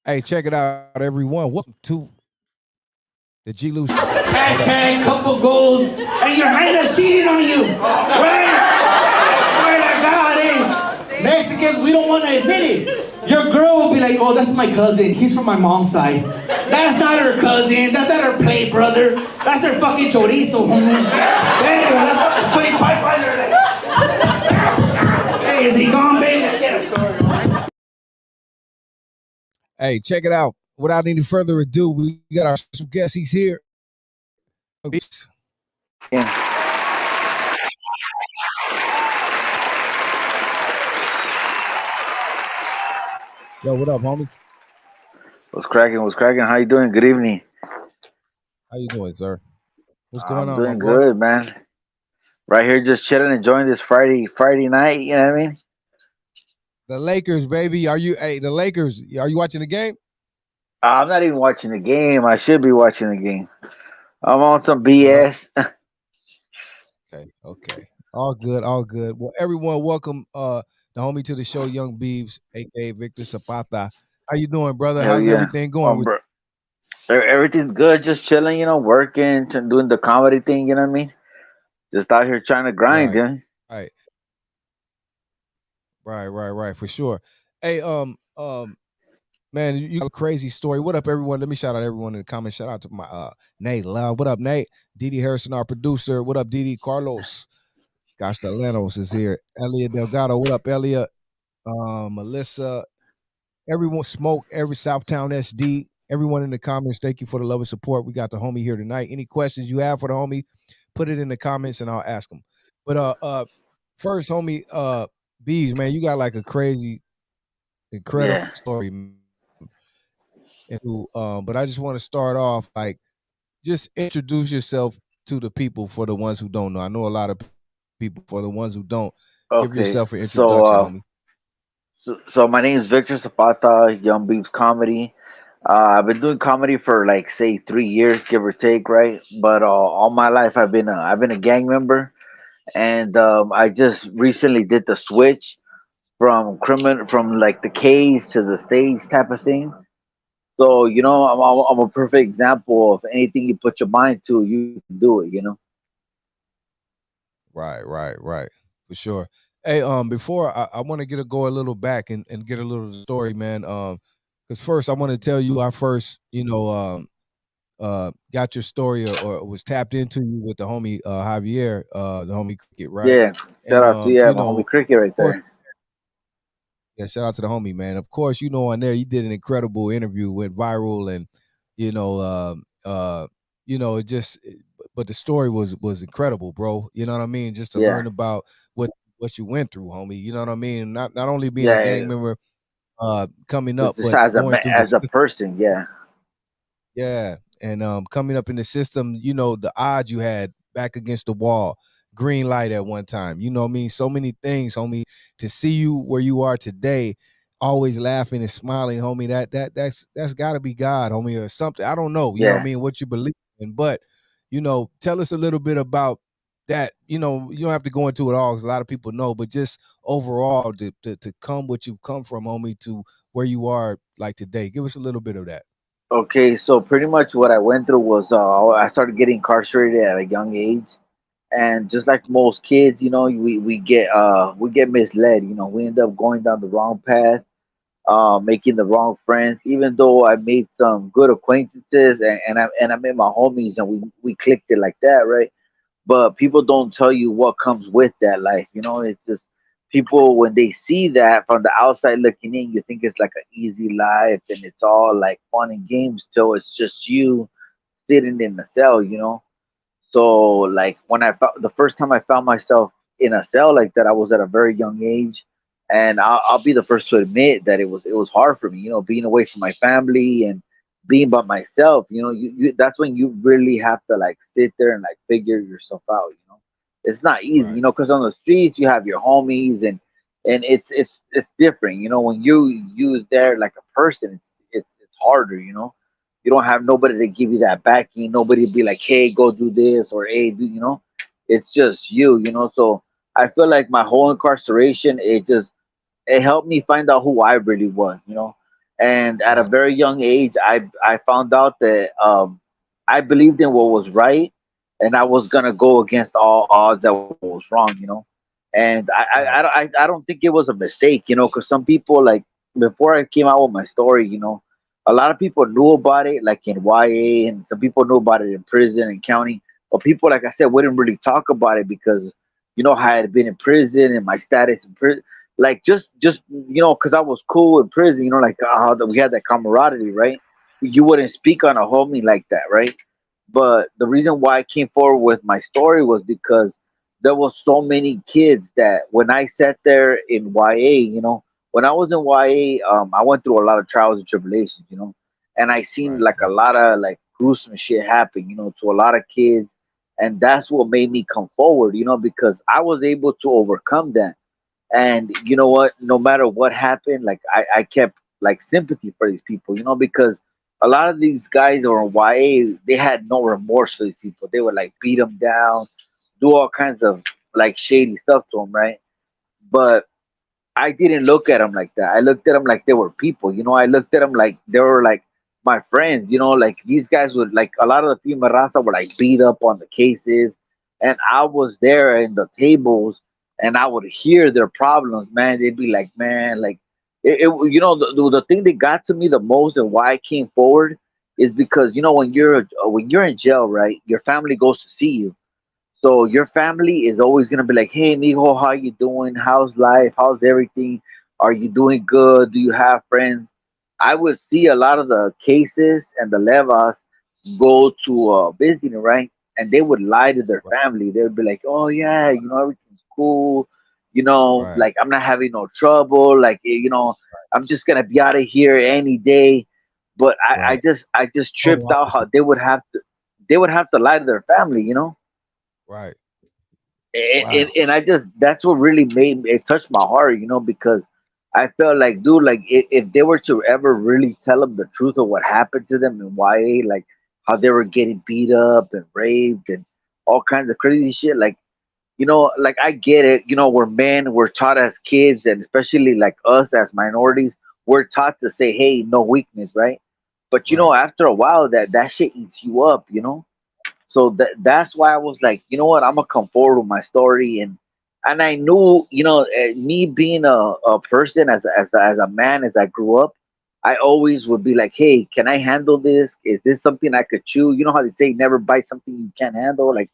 Hey, check it out, everyone. Welcome to the G-Lew Show. Hashtag couple goals and your highness cheating on you, right? Swear to God, Mexicans, we don't want to admit it. Your girl will be like, oh, that's my cousin. He's from my mom's side. That's not her cousin. That's not her play brother. That's her fucking chorizo, homie. That fucker's putting pipe under her. Hey, is he gone, baby? Let's get him. Hey, check it out. Without any further ado, we got our special guest. He's here. Yeah. Yo, what up, homie? What's cracking? What's cracking? How you doing? Good evening. How you doing, sir? What's going on, Doing my boy? good, man. Right here, just chilling, enjoying this Friday night. You know what I mean? The Lakers, baby. Are you? Hey, the Lakers. Are you watching the game? I'm not even watching the game. I should be watching the game. I'm on some BS. Okay. All good, all good. Well, everyone, welcome the homie to the show, Young Beavs, aka Victor Zapata. How you doing, brother? Hell How's yeah. everything going with Bro. Everything's good. Just chilling, working, doing the comedy thing. You know what I mean? Just out here trying to grind, dude. Right, for sure. Hey, man, you got a crazy story. What up, everyone? Let me shout out everyone in the comments. Shout out to my Nate Love. What up, Nate? DD Hairston, our producer. What up, DD? Carlos? Gosh, the Lanos is here. Elliot Delgado. What up, Elliot? Melissa. Everyone, Smoke, every Southtown SD. Everyone in the comments, thank you for the love and support. We got the homie here tonight. Any questions you have for the homie, put it in the comments and I'll ask them. But first, homie, Beavs, man, you got like a crazy, incredible story. But I just want to start off like just introduce yourself to the people for the ones who don't know. I know a lot of people. For the ones who don't, give yourself an introduction, homie. So my name is Victor Zapata, Young Beavs Comedy. I've been doing comedy for like say 3 years, give or take, right? But all my life I've been a gang member, and I just recently did the switch from like the K's to the stage type of thing. So I'm a perfect example of anything you put your mind to, you can do it. Right. For sure. Hey, before I want to go a little back and get a little story, man. Because first I want to tell you I first, got your story or was tapped into you with the homie Javier, the homie Cricket, right? Yeah. Shout out to my homie Cricket right there. Yeah, shout out to the homie, man. Of course, on there you did an incredible interview, went viral, and it just. But the story was incredible, bro. You know what I mean? Just to learn about what you went through, homie. You know what I mean? Not only being a gang member, coming up, but as a person, yeah, and coming up in the system, the odds you had back against the wall, green light at one time. You know what I mean? So many things, homie. To see you where you are today, always laughing and smiling, homie. That's got to be God, homie, or something. I don't know. You know what I mean? What you believe in, but tell us a little bit about that. You don't have to go into it all because a lot of people know, but just overall to come what you've come from, homie, to where you are like today. Give us a little bit of that. Okay, so pretty much what I went through was I started getting incarcerated at a young age, and just like most kids, we get misled. We end up going down the wrong path, making the wrong friends. Even though I made some good acquaintances and I made my homies and we clicked it like that, right? But people don't tell you what comes with that life. It's just people when they see that from the outside looking in, you think it's like an easy life and it's all like fun and games till it's just you sitting in the cell. So like when the first time I found myself in a cell like that, I was at a very young age, and I'll be the first to admit that it was hard for me. Being away from my family and being by myself. That's when you really have to like sit there and like figure yourself out. It's not easy. Right. Because on the streets you have your homies and it's different. When you there like a person, it's harder. You don't have nobody to give you that backing, nobody to be like, hey, go do this, or hey, do. It's just you. So I feel like my whole incarceration, it helped me find out who I really was. And at a Right. very young age, I found out that I believed in what was right, and I was gonna go against all odds at what was wrong, you know. And Right. I don't think it was a mistake, you know, because some people, like, before I came out with my story, you know, a lot of people knew about it, like in YA, and some people knew about it in prison and county. But people, like I said, wouldn't really talk about it because, you know, how I had been in prison and my status in prison. Like, just you know, because I was cool in prison, you know, like how we had that camaraderie, right? You wouldn't speak on a homie like that, right? But the reason why I came forward with my story was because there was so many kids that when I sat there in YA, you know, when I was in YA, I went through a lot of trials and tribulations, you know, and I seen Right. like a Right. lot of like gruesome shit happen, you know, to a lot of kids, and that's what made me come forward, you know, because I was able to overcome that. And you know what, no matter what happened, like I kept like sympathy for these people, you know, because a lot of these guys or YA, they had no remorse for these people. They would like beat them down, do all kinds of like shady stuff to them, right? But I didn't look at them like that. I looked at them like they were people. You know, I looked at them like they were like my friends. You know, like these guys would, like, a lot of the Prima Raza would like beat up on the cases, and I was there in the tables, and I would hear their problems. Man, they'd be like, man, like you know, the thing that got to me the most and why I came forward is because, you know, when you're in jail, right, your family goes to see you, so your family is always gonna be like, "Hey, mijo, how you doing? How's life? How's everything? Are you doing good? Do you have friends?" I would see a lot of the cases and the levas go to visiting, right? And they would lie to their Right. family. They would be like, "Oh yeah, you know, everything's cool. You know, Right. like I'm not having no trouble. Like, you know, I'm just gonna be out of here any day." But Right. I just Total tripped out how opposite. they would have to lie to their family, you know. Right. and, Wow. and I just, that's what really made it touch my heart, you know, because I felt like, dude, like if they were to ever really tell them the truth of what happened to them and why, like how they were getting beat up and raped and all kinds of crazy shit, like, you know, like I get it, you know, we're men, we're taught as kids, and especially like us as minorities, we're taught to say, hey, no weakness, right? But you know, Right. after a while, that shit eats you up, you know. So that's why I was like, you know what, I'm gonna come forward with my story. And I knew, you know, me being a person, as a man, as I grew up, I always would be like, hey, can I handle this? Is this something I could chew? You know how they say never bite something you can't handle, like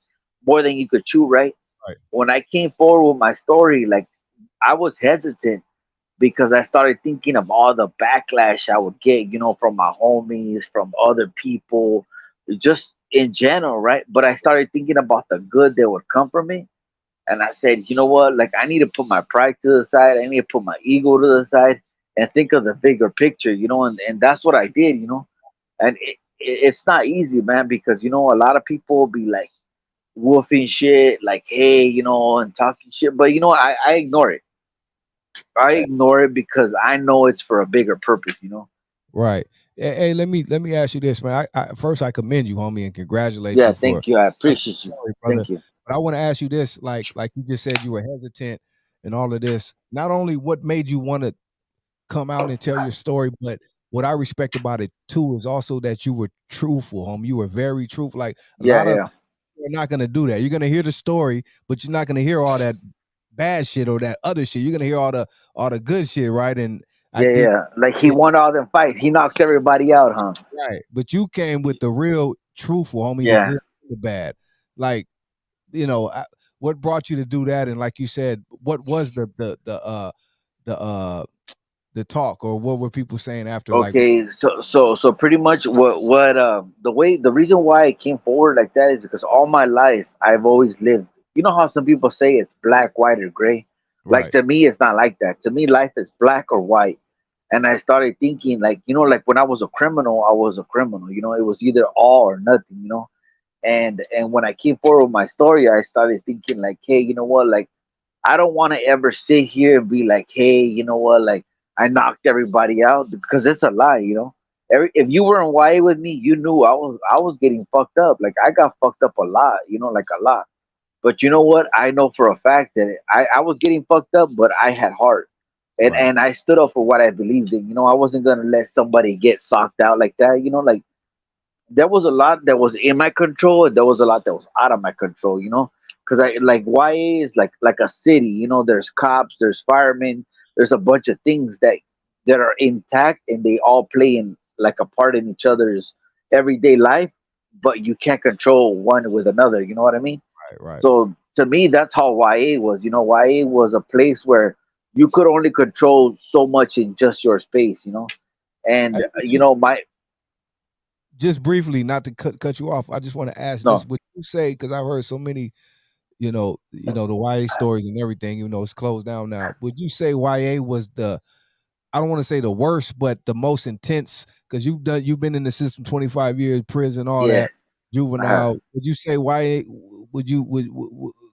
more than you could chew, right? Right. When I came forward with my story, like I was hesitant because I started thinking of all the backlash I would get, you know, from my homies, from other people, just in general, right? But I started thinking about the good that would come from it. And I said, you know what? Like, I need to put my pride to the side. I need to put my ego to the side and think of the bigger picture, you know? And that's what I did, you know? And it's not easy, man, because, you know, a lot of people will be like woofing shit, like, hey, you know, and talking shit. But, you know, I ignore it. I Right. ignore it because I know it's for a bigger purpose, you know? Right. Hey, let me ask you this, man. I first I commend you, homie, and congratulate Yeah, you for thank you. I telling appreciate your you. story, brother. Thank you. But I want to ask you this, like you just said, you were hesitant and all of this. Not only what made you want to come out and tell your story, but what I respect about it too is also that you were truthful, homie. You were very truthful. Like a Yeah, lot of yeah. people are not gonna do that. You're gonna hear the story, but you're not gonna hear all that bad shit or that other shit. You're gonna hear all the good shit, right? And I Yeah, think yeah. Like he won all them fights. He knocked everybody out, huh? right, but you came with the real truthful, homie, the Yeah. good, the bad. Like, you know, what brought you to do that? And like you said, what was the the talk, or what were people saying after? Like, Okay, so pretty much the reason why I came forward like that is because all my life I've always lived. You know how some people say it's black, white, or gray? Like, right, to me, it's not like that. To me, life is black or white. And I started thinking, like, you know, like when I was a criminal, I was a criminal. You know, it was either all or nothing. You know, and when I came forward with my story, I started thinking like, hey, you know what, like I don't want to ever sit here and be like, hey, you know what, like I knocked everybody out, because it's a lie, you know. If you were in YA with me, you knew I was getting fucked up. Like I got fucked up a lot, you know, like a lot. But you know what? I know for a fact that I was getting fucked up, but I had heart. Right. and I stood up for what I believed in. You know, I wasn't gonna let somebody get socked out like that. You know, like there was a lot that was in my control, and there was a lot that was out of my control. You know, because I like YA is like a city. You know, there's cops, there's firemen, there's a bunch of things that are intact, and they all play in like a part in each other's everyday life, but you can't control one with another. You know what I mean? Right. Right. So to me, that's how YA was. You know, YA was a place where you could only control so much in just your space. You know, Hey, and would you you know my just briefly, not to cut you off? I just want to ask this: no, would you say, because I've heard so many, the YA stories and everything, it's closed down now. Would you say YA was I don't want to say the worst, but the most intense? Because you've been in the system 25 years, prison, all yeah, that, juvenile. Would you say YA?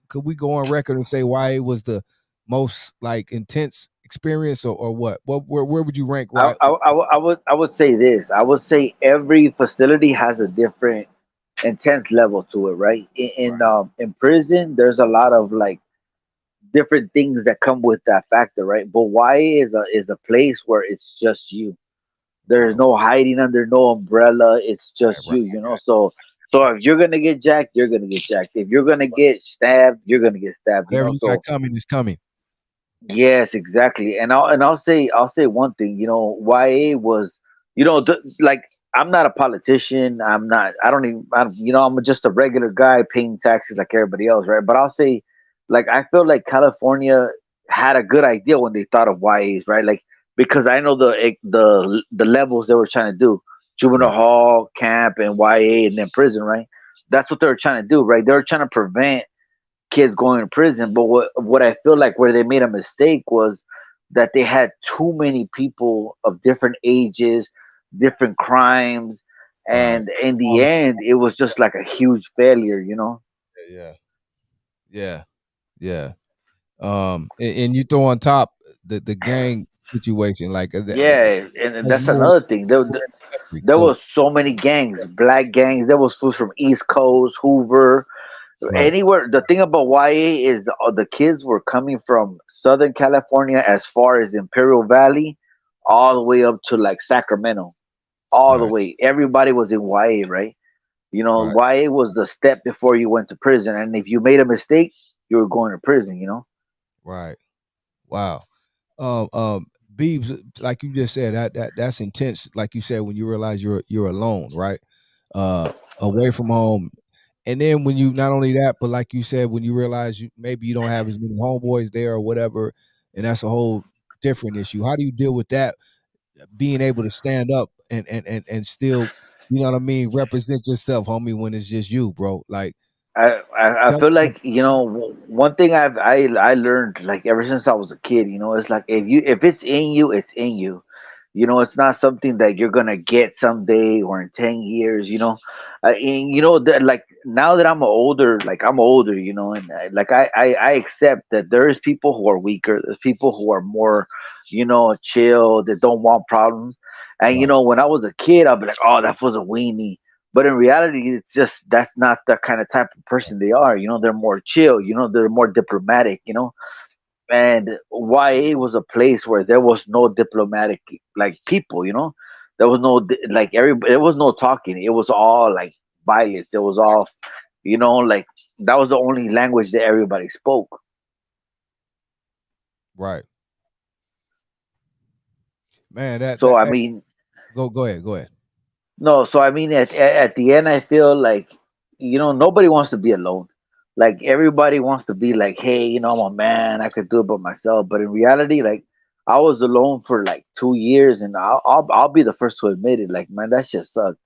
Could we go on record and say YA was the most like intense experience, or what? Where would you rank I would say this. I would say every facility has a different intense level to it, right? In prison, there's a lot of like different things that come with that factor, right? But YA is a place where it's just you. There's Wow. no hiding under no umbrella. It's Right, just right. you, you know. So if you're gonna get jacked, you're gonna get jacked. If you're gonna get stabbed, you're gonna get stabbed, you Whatever know. you got So coming is coming. yes, exactly. And I'll say one thing. You know, YA was, like I'm not a politician. I'm not. I don't even. I'm just a regular guy paying taxes like everybody else, right? But I'll say, like, I feel like California had a good idea when they thought of YAs, right? Like because I know the levels they were trying to do: juvenile Right, hall, camp, and YA, and then prison, right? That's what they were trying to do, right? They were trying to prevent kids going to prison. But what I feel like where they made a mistake was that they had too many people of different ages, different crimes, right. and in the All of end, it was just like a huge failure, you know. it. Yeah, yeah, yeah. And you throw on top the gang situation, like Yeah, and that's that's more another thing. electric. There So was so many gangs, black gangs. There was fools from East Coast, Hoover, right, anywhere. The thing about YA is the kids were coming from Southern California as far as Imperial Valley, all the way up to like Sacramento, all the right, way. Everybody was in YA, right? You know, right, YA was the step before you went to prison, and if you made a mistake, you were going to prison. You know. right. Wow. Um, um, Beavs, like you just said, that's intense. Like you said, when you realize you're alone, right? Uh, Away from home, and then when you not only that, but like you said, when you realize maybe you don't have as many homeboys there or whatever, and that's a whole different issue. How do you deal with that? Being able to stand up and still, represent yourself, homie, when it's just you, bro. Like, I tell feel me, like one thing I learned like ever since I was a kid. You know, it's like if it's in you, it's in you. You know, it's not something that you're gonna get someday or in 10 years. You know, and you know that like now that I'm older. You know, and I accept that there is people who are weaker. There's people who are more, chill that don't want problems. And right, when I was a kid, I'd be like, oh, that was a weenie. But in reality, it's just that's not the kind of type of person they are. You know, they're more chill. You know, they're more diplomatic. You know, and YA was a place where there was no diplomatic like people. You know, there was no like there was no talking. It was all like violence. It was all, like that was the only language that everybody spoke. right, man. So I Hey, mean, go ahead. no, so I mean, at the end, I feel like nobody wants to be alone. Like everybody wants to be like, hey, I'm a man, I could do it by myself. But in reality, like I was alone for like 2 years, and I'll be the first to admit it. Like, man, that shit sucked.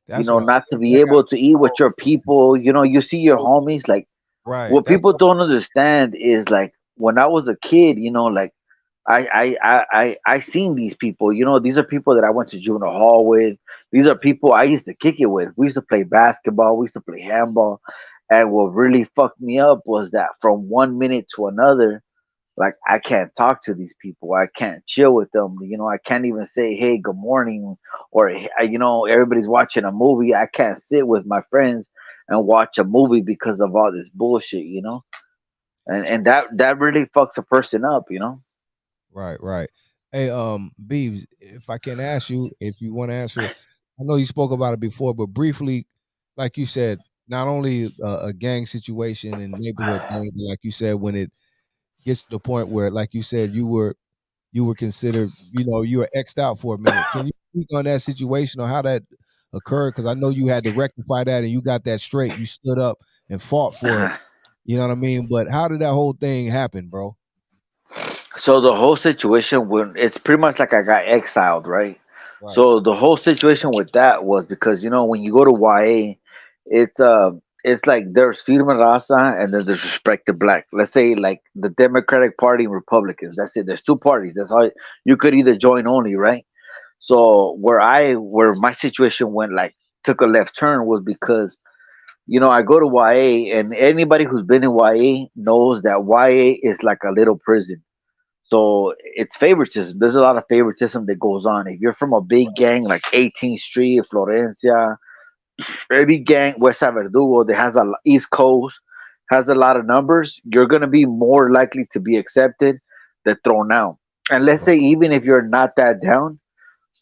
That's what Not to be I got. able to eat with your people. You see your homies. Like Right. what people don't understand is like when I was a kid, like I seen these people. These are people that I went to juvenile hall with. These are people I used to kick it with. We used to play basketball. We used to play handball. And what really fucked me up was that from 1 minute to another, like I can't talk to these people. I can't chill with them. I can't even say, "Hey, good morning," or everybody's watching a movie. I can't sit with my friends and watch a movie because of all this bullshit. And that really fucks a person up. Right. Hey, Beavs, if I can ask you, if you want to answer, I know you spoke about it before, but briefly, like you said, not only a gang situation and neighborhood thing, but like you said, when it gets to the point where, like you said, you were considered, you were X'd out for a minute. Can you speak on that situation or how that occurred? Because I know you had to rectify that and you got that straight. You stood up and fought for it. You know what I mean? But how did that whole thing happen, bro? So the whole situation, when it's pretty much like I got exiled, right? Right. So the whole situation with that was because when you go to YA, it's it's like there's firme raza and then there's respected black. Let's say like the Democratic Party and Republicans. That's it. There's two parties. That's all you could either join only, right? So where my situation went like took a left turn was because I go to YA, and anybody who's been in YA knows that YA is like a little prison. So it's favoritism. There's a lot of favoritism that goes on. If you're from a big gang like 18th Street, Florencia, any gang, West Side Verdugo, that has East Coast, has a lot of numbers, you're gonna be more likely to be accepted than thrown out. And let's Right. say even if you're not that down,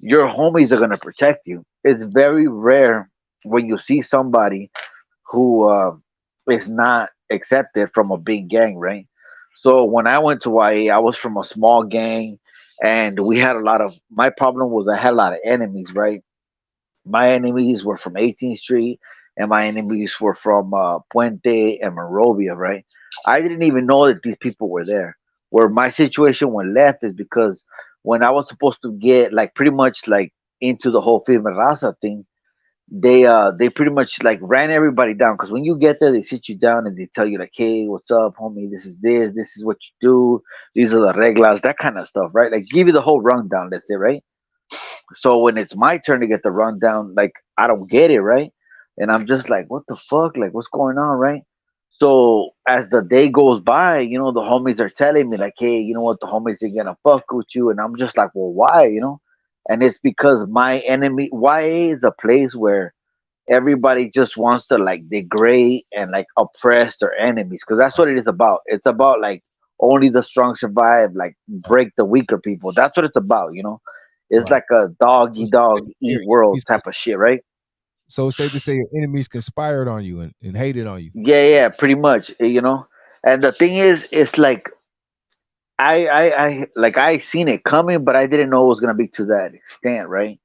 your homies are gonna protect you. It's very rare when you see somebody who is not accepted from a big gang, right? So when I went to YA, I was from a small gang, and we had a lot of. My problem was I had a lot of enemies, right? My enemies were from 18th Street, and my enemies were from Puente and Monrovia, right? I didn't even know that these people were there. Where my situation went left is because when I was supposed to get like pretty much like into the whole Firme Raza thing, they pretty much like ran everybody down, because when you get there they sit you down and they tell you like, hey, what's up, homie, this is what you do, these are the reglas, that kind of stuff, right? Like give you the whole rundown, let's say, right? So when it's my turn to get the rundown, like I don't get it, right? And I'm just like, what the fuck, like what's going on, right? So as the day goes by, the homies are telling me like, hey, you know what, the homies are gonna fuck with you, and I'm just like, well, why? And it's because my enemy YA is a place where everybody just wants to like degrade and like oppress their enemies, because that's what it is about. It's about like only the strong survive, like Right. break the weaker people. That's what it's about. It's Right. like a dog So eat it's safe dog to say eat your world enemies type of shit, right? so it's safe to say your enemies conspired on you and hated on you. Yeah, pretty much. And the thing is, it's like I seen it coming, but I didn't know it was gonna be to that extent, right?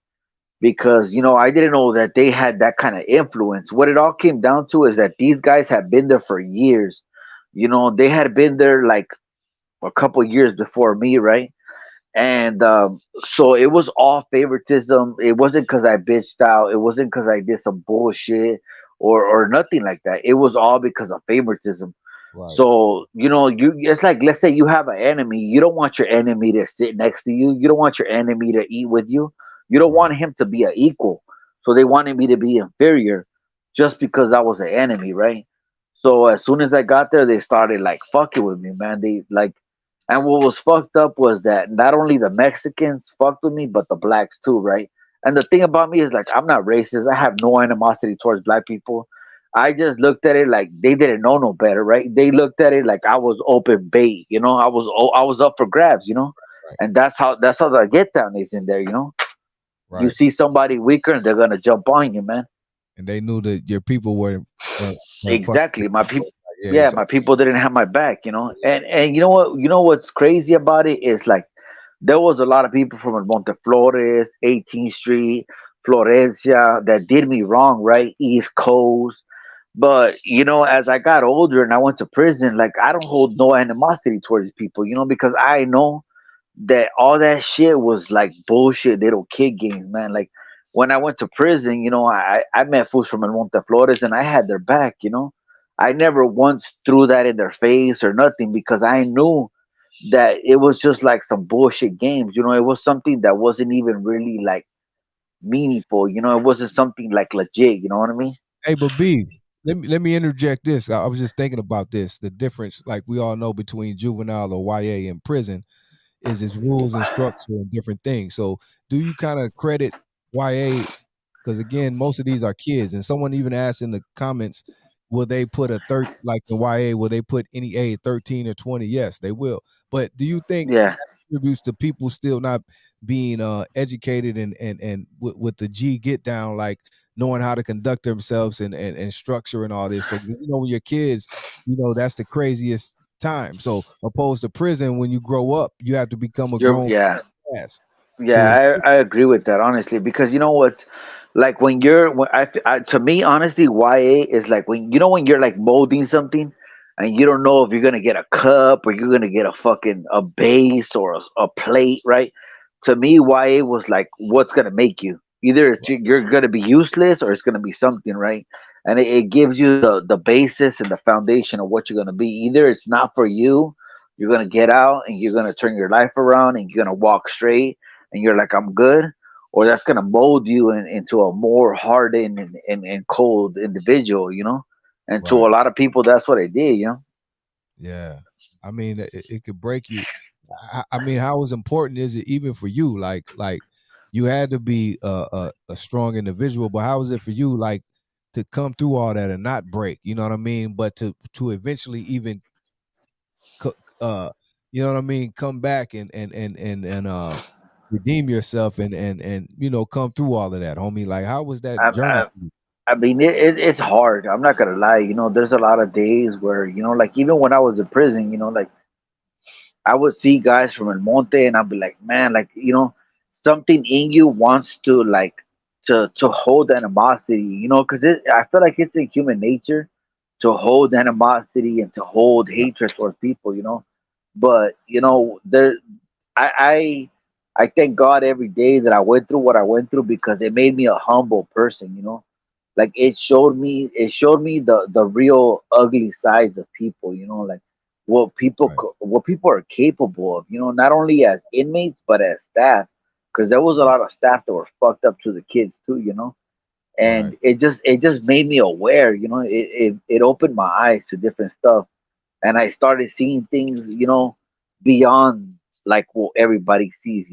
Because I didn't know that they had that kind of influence. What it all came down to is that these guys had been there for years. They had been there like a couple years before me, right? And so it was all favoritism. It wasn't because I bitched out. It wasn't because I did some bullshit or nothing like that. It was all because of favoritism. Right. So you it's like, let's say you have an enemy. You don't want your enemy to sit next to you. You don't want your enemy to eat with you. You don't Right. want him to be an equal. So they wanted me to be inferior, just because I was an enemy, right? So as soon as I got there, they started like fucking with me, man. They like, and what was fucked up was that not only the Mexicans fucked with me, but the blacks too, right? And the thing about me is like, I'm not racist. I have no animosity towards black people. I just looked at it like they didn't know no better, right? They looked at it like I was open bait, I was up for grabs. Right. And that's how the get down is in there. You Right. see somebody weaker and they're gonna jump on you, man. And they knew that your people weren't fucking with Exactly. My you. So people, it's like, yeah, yeah, it's my people didn't have my back. And you know what? You know what's crazy about it is like there was a lot of people from Monteflores, 18th Street, Florencia that did me wrong, right? East Coast. But as I got older and I went to prison, like I don't hold no animosity towards these people, because I know that all that shit was like bullshit little kid games, man. Like when I went to prison, I met fools from El Monteflores and I had their back. I never once threw that in their face or nothing, because I knew that it was just like some bullshit games. It was something that wasn't even really like meaningful. It wasn't something like legit. You know what I mean? hey, but Beeves, let me interject this. I was just thinking about this. The difference, like we all know, between juvenile or YA and prison is its rules and structure and different things. So do you kind of credit YA? Because again, most of these are kids, and someone even asked in the comments, will they put like in YA, will they put any age 13 or 20? Yes, they will. But do you think Yeah. contributes to people still not being educated and with the G get down, like knowing how to conduct themselves and structure and all this. So when your kids, that's the craziest time. So opposed to prison, when you grow up, you have to become a You're grown yeah. ass to Yeah, I agree with that honestly because you know what, like to me honestly, YA is like when you're like molding something, and you don't know if you're gonna get a cup or you're gonna get a fucking a base or a plate, right? To me, YA was like what's gonna make you. Either you're gonna be useless or it's gonna be something, right? And it gives you the basis and the foundation of what you're gonna be. Either it's not for you, you're gonna get out and you're gonna turn your life around and you're gonna walk straight and you're like, I'm good, or that's gonna mold you into a more hardened and cold individual, you know. And to right. a lot of people, that's what it did, you know. Yeah. I mean, it could break you. I mean, how is important is it even for you? Like you had to be a strong individual, but how is it for you, like, to come through all that and not break? You know what I mean? But to eventually even, uh, you know what I mean, come back and redeem yourself and come through all of that, homie. Like, how was that I, journey I, for you? I mean, it's hard. I'm not gonna lie. You know, there's a lot of days where like even when I was in prison, like I would see guys from El Monte, and I'd be like, man, like something in you wants to like to hold animosity, because I feel like it's in human nature to hold animosity and to hold hatred towards people. But I I thank God every day that I went through what I went through because it made me a humble person. Like it showed me the real ugly sides of people. Like Right, what people are capable of, not only as inmates but as staff, because there was a right, lot of staff that were fucked up to the kids too. right, And it just made me aware. It opened my eyes to different stuff, and I started seeing things beyond like what everybody sees.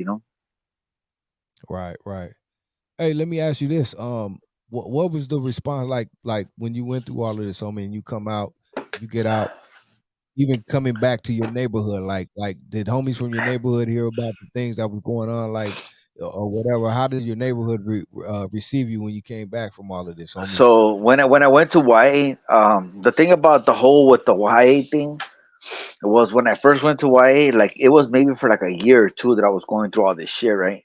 right, right. Hey, let me ask you this. What was the response like when you went through all of this, homie, and you come out, you get out, even coming back to your neighborhood, like did homies from your neighborhood hear about the things that was going on, like, or whatever? How did your neighborhood receive you when you came back from all of this, homie? So when I went to YA, the thing about the whole with the YA thing was when I first went to YA, like it was maybe for like a year or two that I was going through all this shit, right?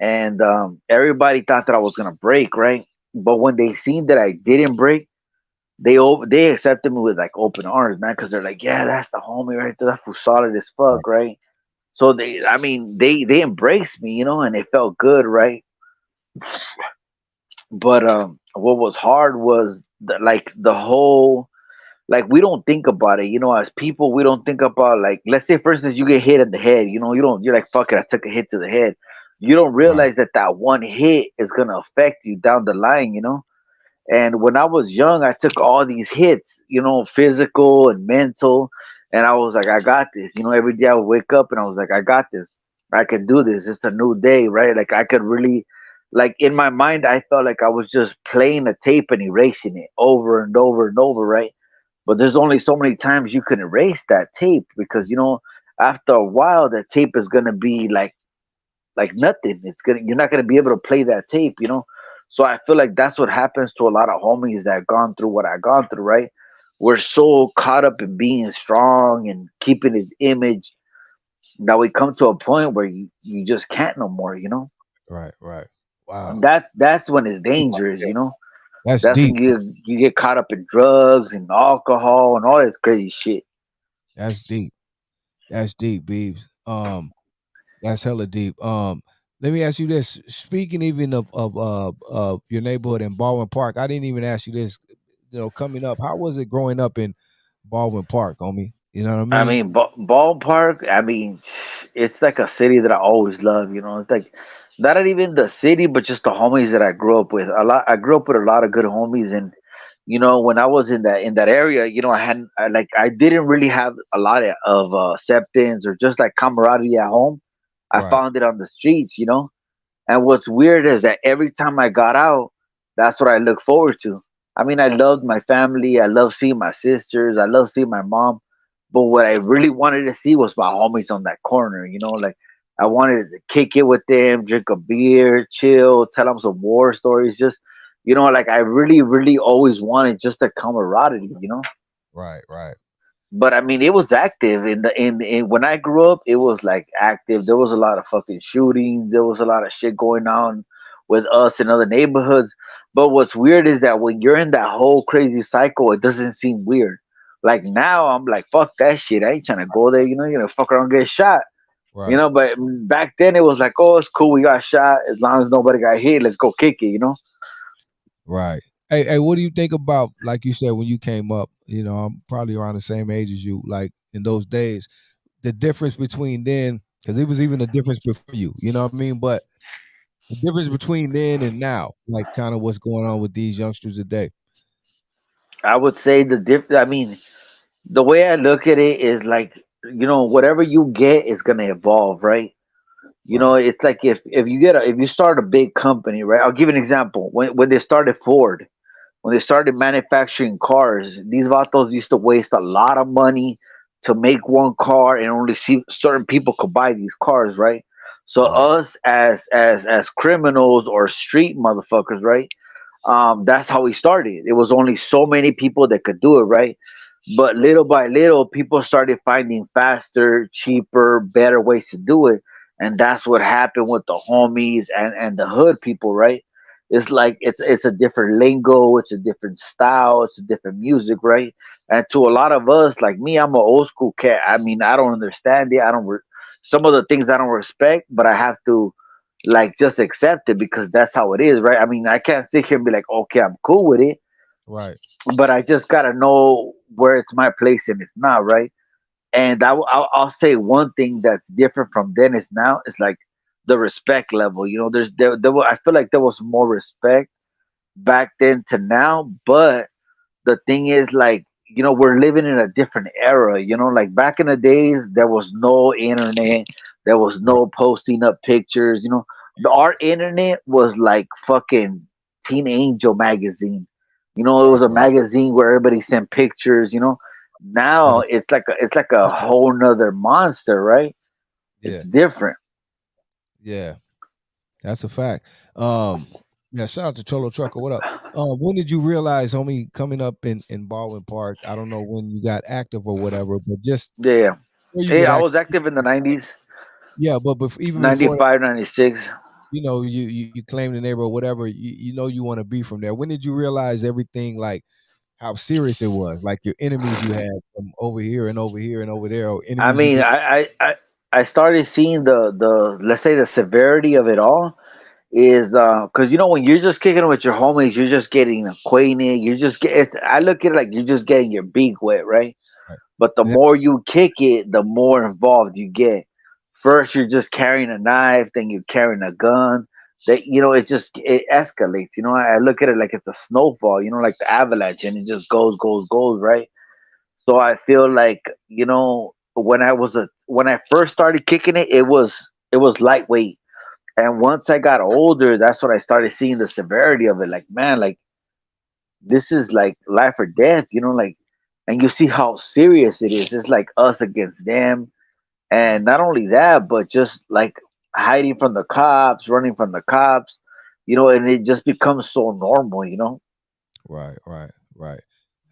And everybody thought that I was gonna break, right? But when they seen that I didn't break, they accepted me with like open arms, man, because they're like, yeah, that's the homie right there, that fool solid as Right, fuck, right? So I mean, they embraced me, and it felt good, right? But what was hard was like the whole, like we don't think about it, as people we don't think about, like, let's say for instance you get hit in the head, you're like, fuck it, I took a hit to the head. You don't right, realize that one hit is gonna affect you down the line. And when I was young, I took all these hits, physical and mental. And I was like, I got this. Every day I would wake up and I was like, I got this. I can do this. It's a new day, right? Like I could really, like in my mind, I felt like I was just playing a tape and erasing it over and over and over, right? But there's only so many times you can erase that tape because after a while, that tape is gonna be like nothing. You're not gonna be able to play that tape. So I feel like that's what happens to a lot of homies that gone through what I gone through, right? We're so caught up in being strong and keeping his image that we come to a point where you just can't no more. right, right. Wow, That's when it's dangerous. that's That's when deep. you get caught up in drugs and alcohol and all this crazy shit. That's deep. That's deep, Beavs. That's hella deep. Let me ask you this. Speaking even of your neighborhood in Baldwin Park, I didn't even ask you this. Coming up, how was it growing up in Baldwin Park, homie? You know what I I mean? mean, ballpark. I mean, it's like a city that I always love. It's like not even the city, but just the homies that I grew up with. A lot. I grew up with a lot of good homies, and when I was in that area, I didn't really have a lot of acceptance or just like camaraderie at home. I Right, found it on the streets. And what's weird is that every time I got out, that's what I look forward to. I mean, I loved my family. I love seeing my sisters. I love seeing my mom. But what I really wanted to see was my homies on that corner. You know, like I wanted to kick it with them, drink a beer, chill, tell them some war stories. Just like I really, really always wanted just a camaraderie. Right, right, But I mean, it was active in when I grew up. It was like active. There was a lot of fucking shooting. There was a lot of shit going on with us in other neighborhoods. But what's weird is that when you're in that whole crazy cycle, it doesn't seem weird. Like now, I'm like, fuck that shit. I ain't trying to go there. You're gonna fuck around and get shot. right, But back then it was like, oh, it's cool. We got shot. As long as nobody got hit, let's go kick it. right. Hey, what do you think about, like you said, when you came up? I'm probably around the same age as you. Like in those days, the difference between then, because it was even a difference before you. You know what I mean? But the difference between then and now, like kind of what's going on with these youngsters today. I would say I mean, the way I look at it is like, whatever you get is gonna evolve, right? Right, It's like if you start a big company, right? I'll give you an example. When they started Ford, when they started manufacturing cars, these vatos used to waste a lot of money to make one car, and only certain people could buy these cars, right? So right, us as criminals or street motherfuckers, right? That's how we started. It was only so many people that could do it, right? But little by little, people started finding faster, cheaper, better ways to do it, and that's what happened with the homies and the hood people, right? It's like it's a different lingo, it's a different style, it's a different music, right? And to a lot of us, like me, I'm an old school cat. I mean, I don't understand it. I don't. Some of the things I don't respect, but I have to like just accept it because that's how it is, right? I mean, I can't sit here and be like, okay, I'm cool with it, right, but I just gotta know where it's my place and it's not, right? And I'll say one thing that's different from then is now is like the respect level. I feel like there was more respect back then to now, but the thing is like we're living in a different era. Like back in the days there was no internet, there was right, no posting up pictures. Our internet was like fucking Teen Angel magazine. It was right, a right. magazine where everybody sent pictures. Now Right. it's like a whole nother monster, right? It's Yeah, different. yeah. That's a fact. Yeah, shout out to Cholo Trucker. What up? When did you realize, homie, coming up in Baldwin Park? I don't know when you got active or whatever, but just Yeah, before you yeah. get I active, was active in the 90s, yeah, but even before that, 95, 96. you claim the neighbor or whatever, you want to be from there. When did you realize everything, like how serious it was, like your enemies you had from over here and over here and over there, or I enemies you mean, did? I started seeing the let's say the severity of it all is because when you're just kicking it with your homies, you're just getting acquainted. I look at it like you're just getting your beak wet, right? Right. But the And that- more you kick it, the more involved you get. First, you're just carrying a knife, then you're carrying a gun. It escalates. I look at it like it's a snowfall. Like the avalanche, and it just goes, goes, goes, right? So I feel like when I first started kicking it, it was lightweight, and once I got older, that's when I started seeing the severity of it. Like, man, like this is like life or death, like, and you see how serious it is. It's like us against them. right, And not only that, but just like hiding from the cops, running from the cops, and it just becomes so normal. right, right, right.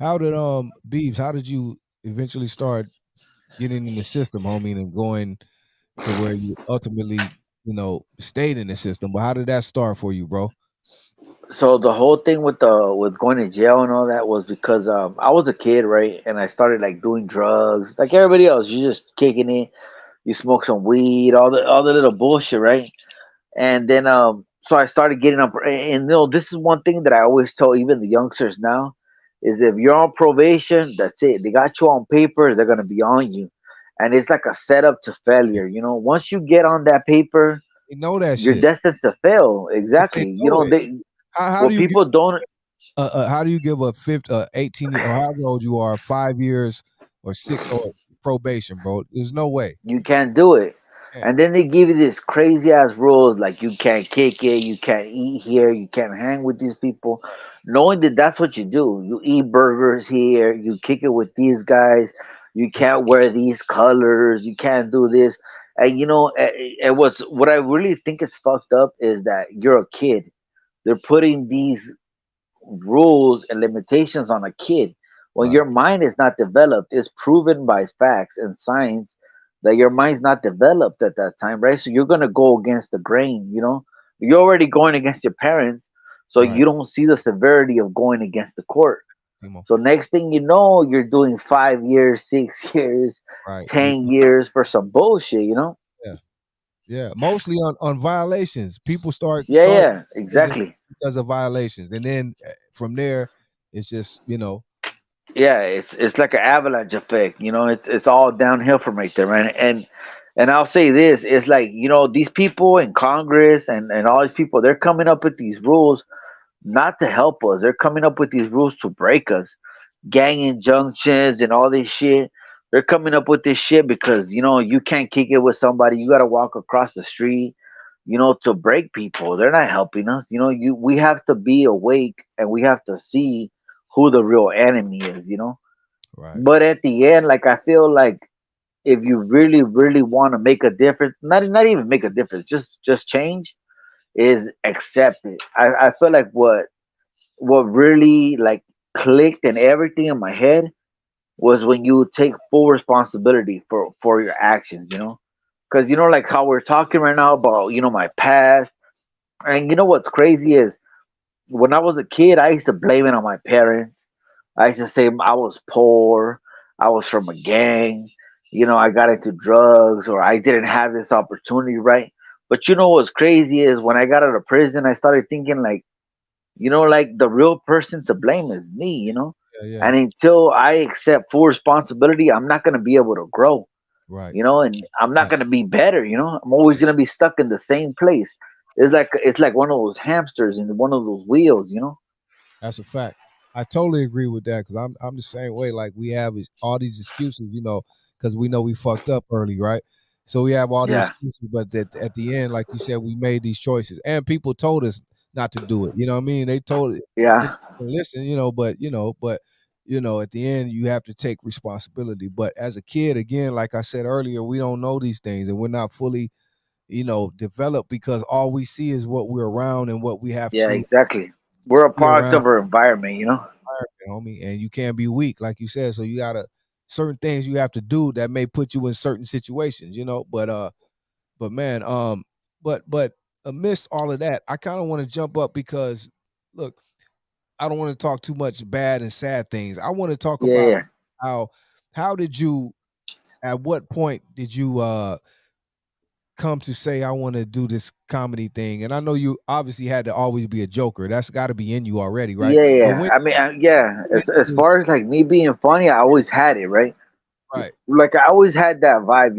How did Beavs? How did you eventually start getting in the system, homie, and going to where you ultimately, stayed in the system? But how did that start for you, bro? So the whole thing with going to jail and all that was because I was a kid, right? And I started like doing drugs like everybody else. You just kicking it, you smoke some weed, all the little bullshit, right? And then so I started getting up, and this is one thing that I always tell even the youngsters now is if you're on probation, that's it. They got you on paper, they're gonna be on you, and it's like a setup to Yeah. failure. Once you get on that paper, They know that you're shit, destined to fail. but they Exactly. know it. They How do what you give? people don't. How do you give a 18 year, or however old you are, 5 years or six or probation, bro? There's no way. You can't do it. Yeah. And then they give you this crazy ass rules like you can't kick it, you can't eat here, you can't hang with these people, knowing that that's what you do. You eat burgers here, you kick it with these guys. You It's just can't wear these colors. You can't do this. And and what I really think is fucked up is that you're a kid. They're putting these rules and limitations on a kid when right. your mind is not developed. It's proven by facts and science that your mind's not developed at that time, right? So you're gonna go against the grain. You're already going against your parents, so Right. you don't see the severity of going against the court. Timo. So next thing you know, you're doing 5 years, 6 years, Right. 10 years for some bullshit. Yeah. Yeah. Mostly on violations. People Yeah, start yeah, prison exactly. because of violations. And then from there, it's just, Yeah, it's like an avalanche effect. It's all downhill from right there, man. And I'll say this: it's like these people in Congress and all these people, they're coming up with these rules not to help us. They're coming up with these rules to break us. Gang injunctions and all this shit. They're coming up with this shit because you can't kick it with somebody. You got to walk across the street. To break people. They're not helping us. We have to be awake and we have to see who the real enemy is. right. But at the end, like I feel like if you really, really want to make a difference, not even make a difference, just change, is accept it. I feel like what really like clicked and everything in my head was when you take full responsibility for your actions. Because like how we're talking right now about my past, and what's crazy is when I was a kid, I used to blame it on my parents. I used to say I was poor, I was from a gang, I got into drugs, or I didn't have this opportunity, right? But what's crazy is when I got out of prison, I started thinking like, like the real person to blame is me. Yeah, yeah. And until I accept full responsibility, I'm not gonna be able to grow, Right. and I'm not Right. gonna be better. I'm always Yeah. gonna be stuck in the same place. It's like one of those hamsters in one of those wheels. That's a fact. I totally agree with that because I'm the same way. Like we have all these excuses, because we know we fucked up early, right? So we have all these Yeah, excuses, but that at the end, like you said, we made these choices, and people told us not to do it. You know what I mean? They told it. We yeah, didn't listen, but at the end, you have to take responsibility. But as a kid, again, like I said earlier, we don't know these things, and we're not fully, developed because all we see is what we're around and what we have yeah, to exactly. We're a be product around, of our environment. homie, and you can't be weak, like you said. So you gotta certain things you have to do that may put you in certain situations, But man, but amidst all of that, I kind of want to jump up because look, I don't want to talk too much bad and sad things. I want to talk Yeah, about yeah, how how did you at what point did you come to say I want to do this comedy thing? And I know you obviously had to always be a joker. That's got to be in you already, right? yeah, But yeah. when I mean, yeah. when As far as like me being funny, I always had it, right? right, Like I always had that vibe.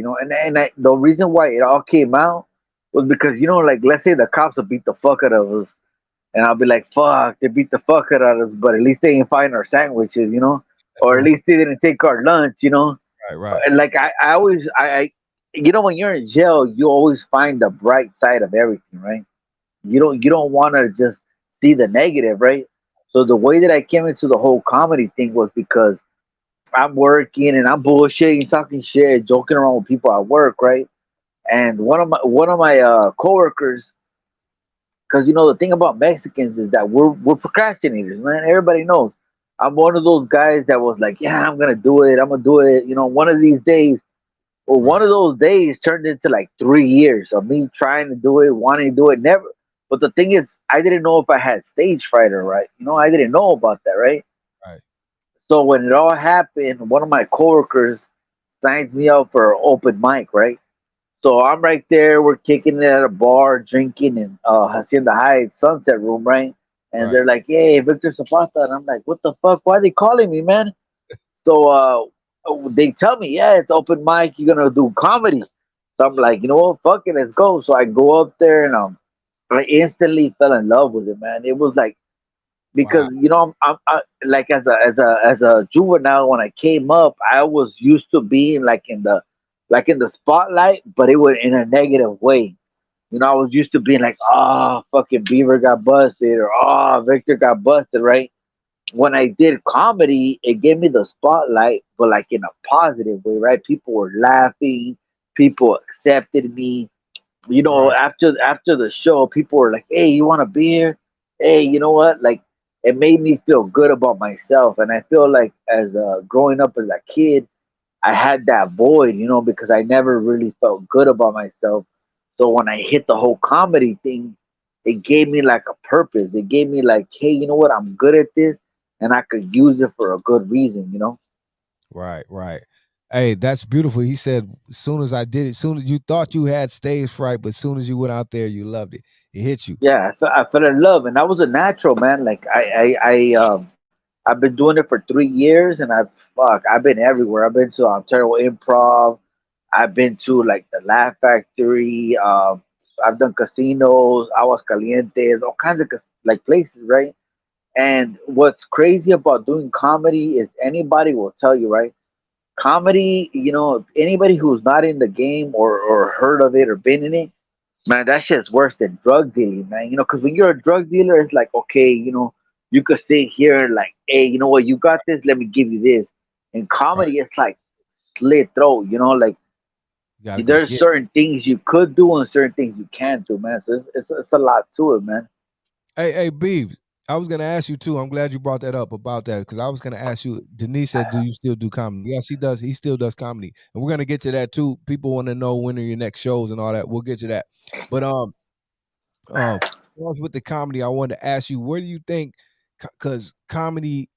The reason why it all came out was because like let's say the cops will beat the fuck out of us, and I'll be like, fuck, they beat the fuck out of us, but at least they didn't find our sandwiches. Or at right, least they didn't take our lunch. right, And like I always when you're in jail, you always find the bright side of everything, right? You don't want to just see the negative, right? So the way that I came into the whole comedy thing was because I'm working and I'm bullshitting, talking shit, joking around with people at work, right? And one of my coworkers, because the thing about Mexicans is that we're procrastinators, man. Everybody knows. I'm one of those guys that was like, yeah, I'm gonna do it. I'm gonna do it. One of these days. Well, one right, of those days turned into like 3 years of me trying to do it, wanting to do it, never. But the thing is, I didn't know if I had stage fright or right. I didn't know about that, right? right, So when it all happened, one of my coworkers signs me up for an open mic, right? So I'm right there. We're kicking it at a bar, drinking in Hacienda Heights Sunset Room, right? And right, they're like, "Hey, Victor Zapata," and I'm like, "What the fuck? Why are they calling me, man?" So they tell me, "Yeah, it's open mic. You're gonna do comedy." So I'm like, "You know what? Fuck it, let's go." So I go up there and I instantly fell in love with it, man. It was like wow, because like as a juvenile when I came up, I was used to being like in the spotlight, but it was in a negative way. I was used to being like, oh, fucking Beaver got busted, or oh, Victor got busted, right? when I did comedy, it gave me the spotlight, but like in a positive way, right? People were laughing, people accepted me. You know, Right. after the show, people were like, "Hey, you want a beer? Hey, you know what?" Like, it made me feel good about myself, and I feel like as growing up as a kid, I had that void, you know, because I never really felt good about myself. So when I hit the whole comedy thing, it gave me like a purpose. It gave me like, hey, you know what? I'm good at this, and I could use it for a good reason, you know? Right, right. Hey, that's beautiful. He said, as soon as I did it, soon as you thought you had stage fright, but as soon as you went out there, you loved it. It hit you. Yeah, I fell in love, and that was a natural, man. Like I've been doing it for 3 years, and I've been everywhere. I've been to Ontario Improv. I've been to like the Laugh Factory. I've done casinos, Aguas Calientes, all kinds of like places, right? And what's crazy about doing comedy is anybody will tell you, right? Comedy, you know, anybody who's not in the game or heard of it or been in it, man, that shit's worse than drug dealing, man. You know, because when you're a drug dealer, it's like, okay, you know, you could sit here and like, hey, you know what, you got this, let me give you this. In Right. comedy, it's like slit throat, you know, like You got to go there's get it. certain things you could do and certain things you can't do, man. So it's a lot to it, man. Hey, Beebs, I was gonna ask you too. I'm glad you brought that up about that because I was gonna ask you. Denise said, "Do you still do comedy?" Yes, he does. He still does comedy, and we're gonna get to that too. People want to know when are your next shows and all that. We'll get to that. But um, as with the comedy, I wanted to ask you, where do you think? Because comedy,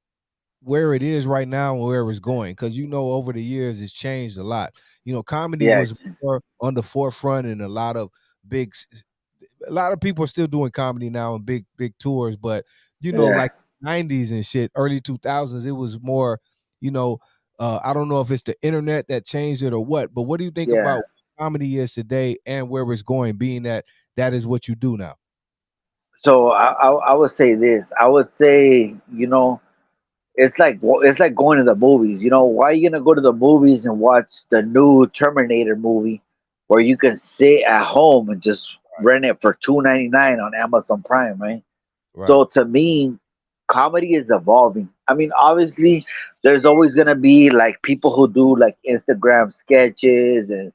where it is right now and where it's going, because you know over the years it's changed a lot. You know, comedy Yeah, was more on the forefront, and big a lot of people are still doing comedy now and big tours, but you know, yeah, like 90s and shit, early 2000s, it was more, you know, I don't know if it's the internet that changed it or what, but what do you think yeah. about what comedy is today and where it's going, being that that is what you do now? So I would say this. I would say, you know, it's like going to the movies. You know, why are you gonna go to the movies and watch the new Terminator movie, where you can sit at home and just rent it for $2.99 on Amazon Prime, right? Right. So to me, comedy is evolving. I mean, obviously, there's always gonna be like people who do like Instagram sketches and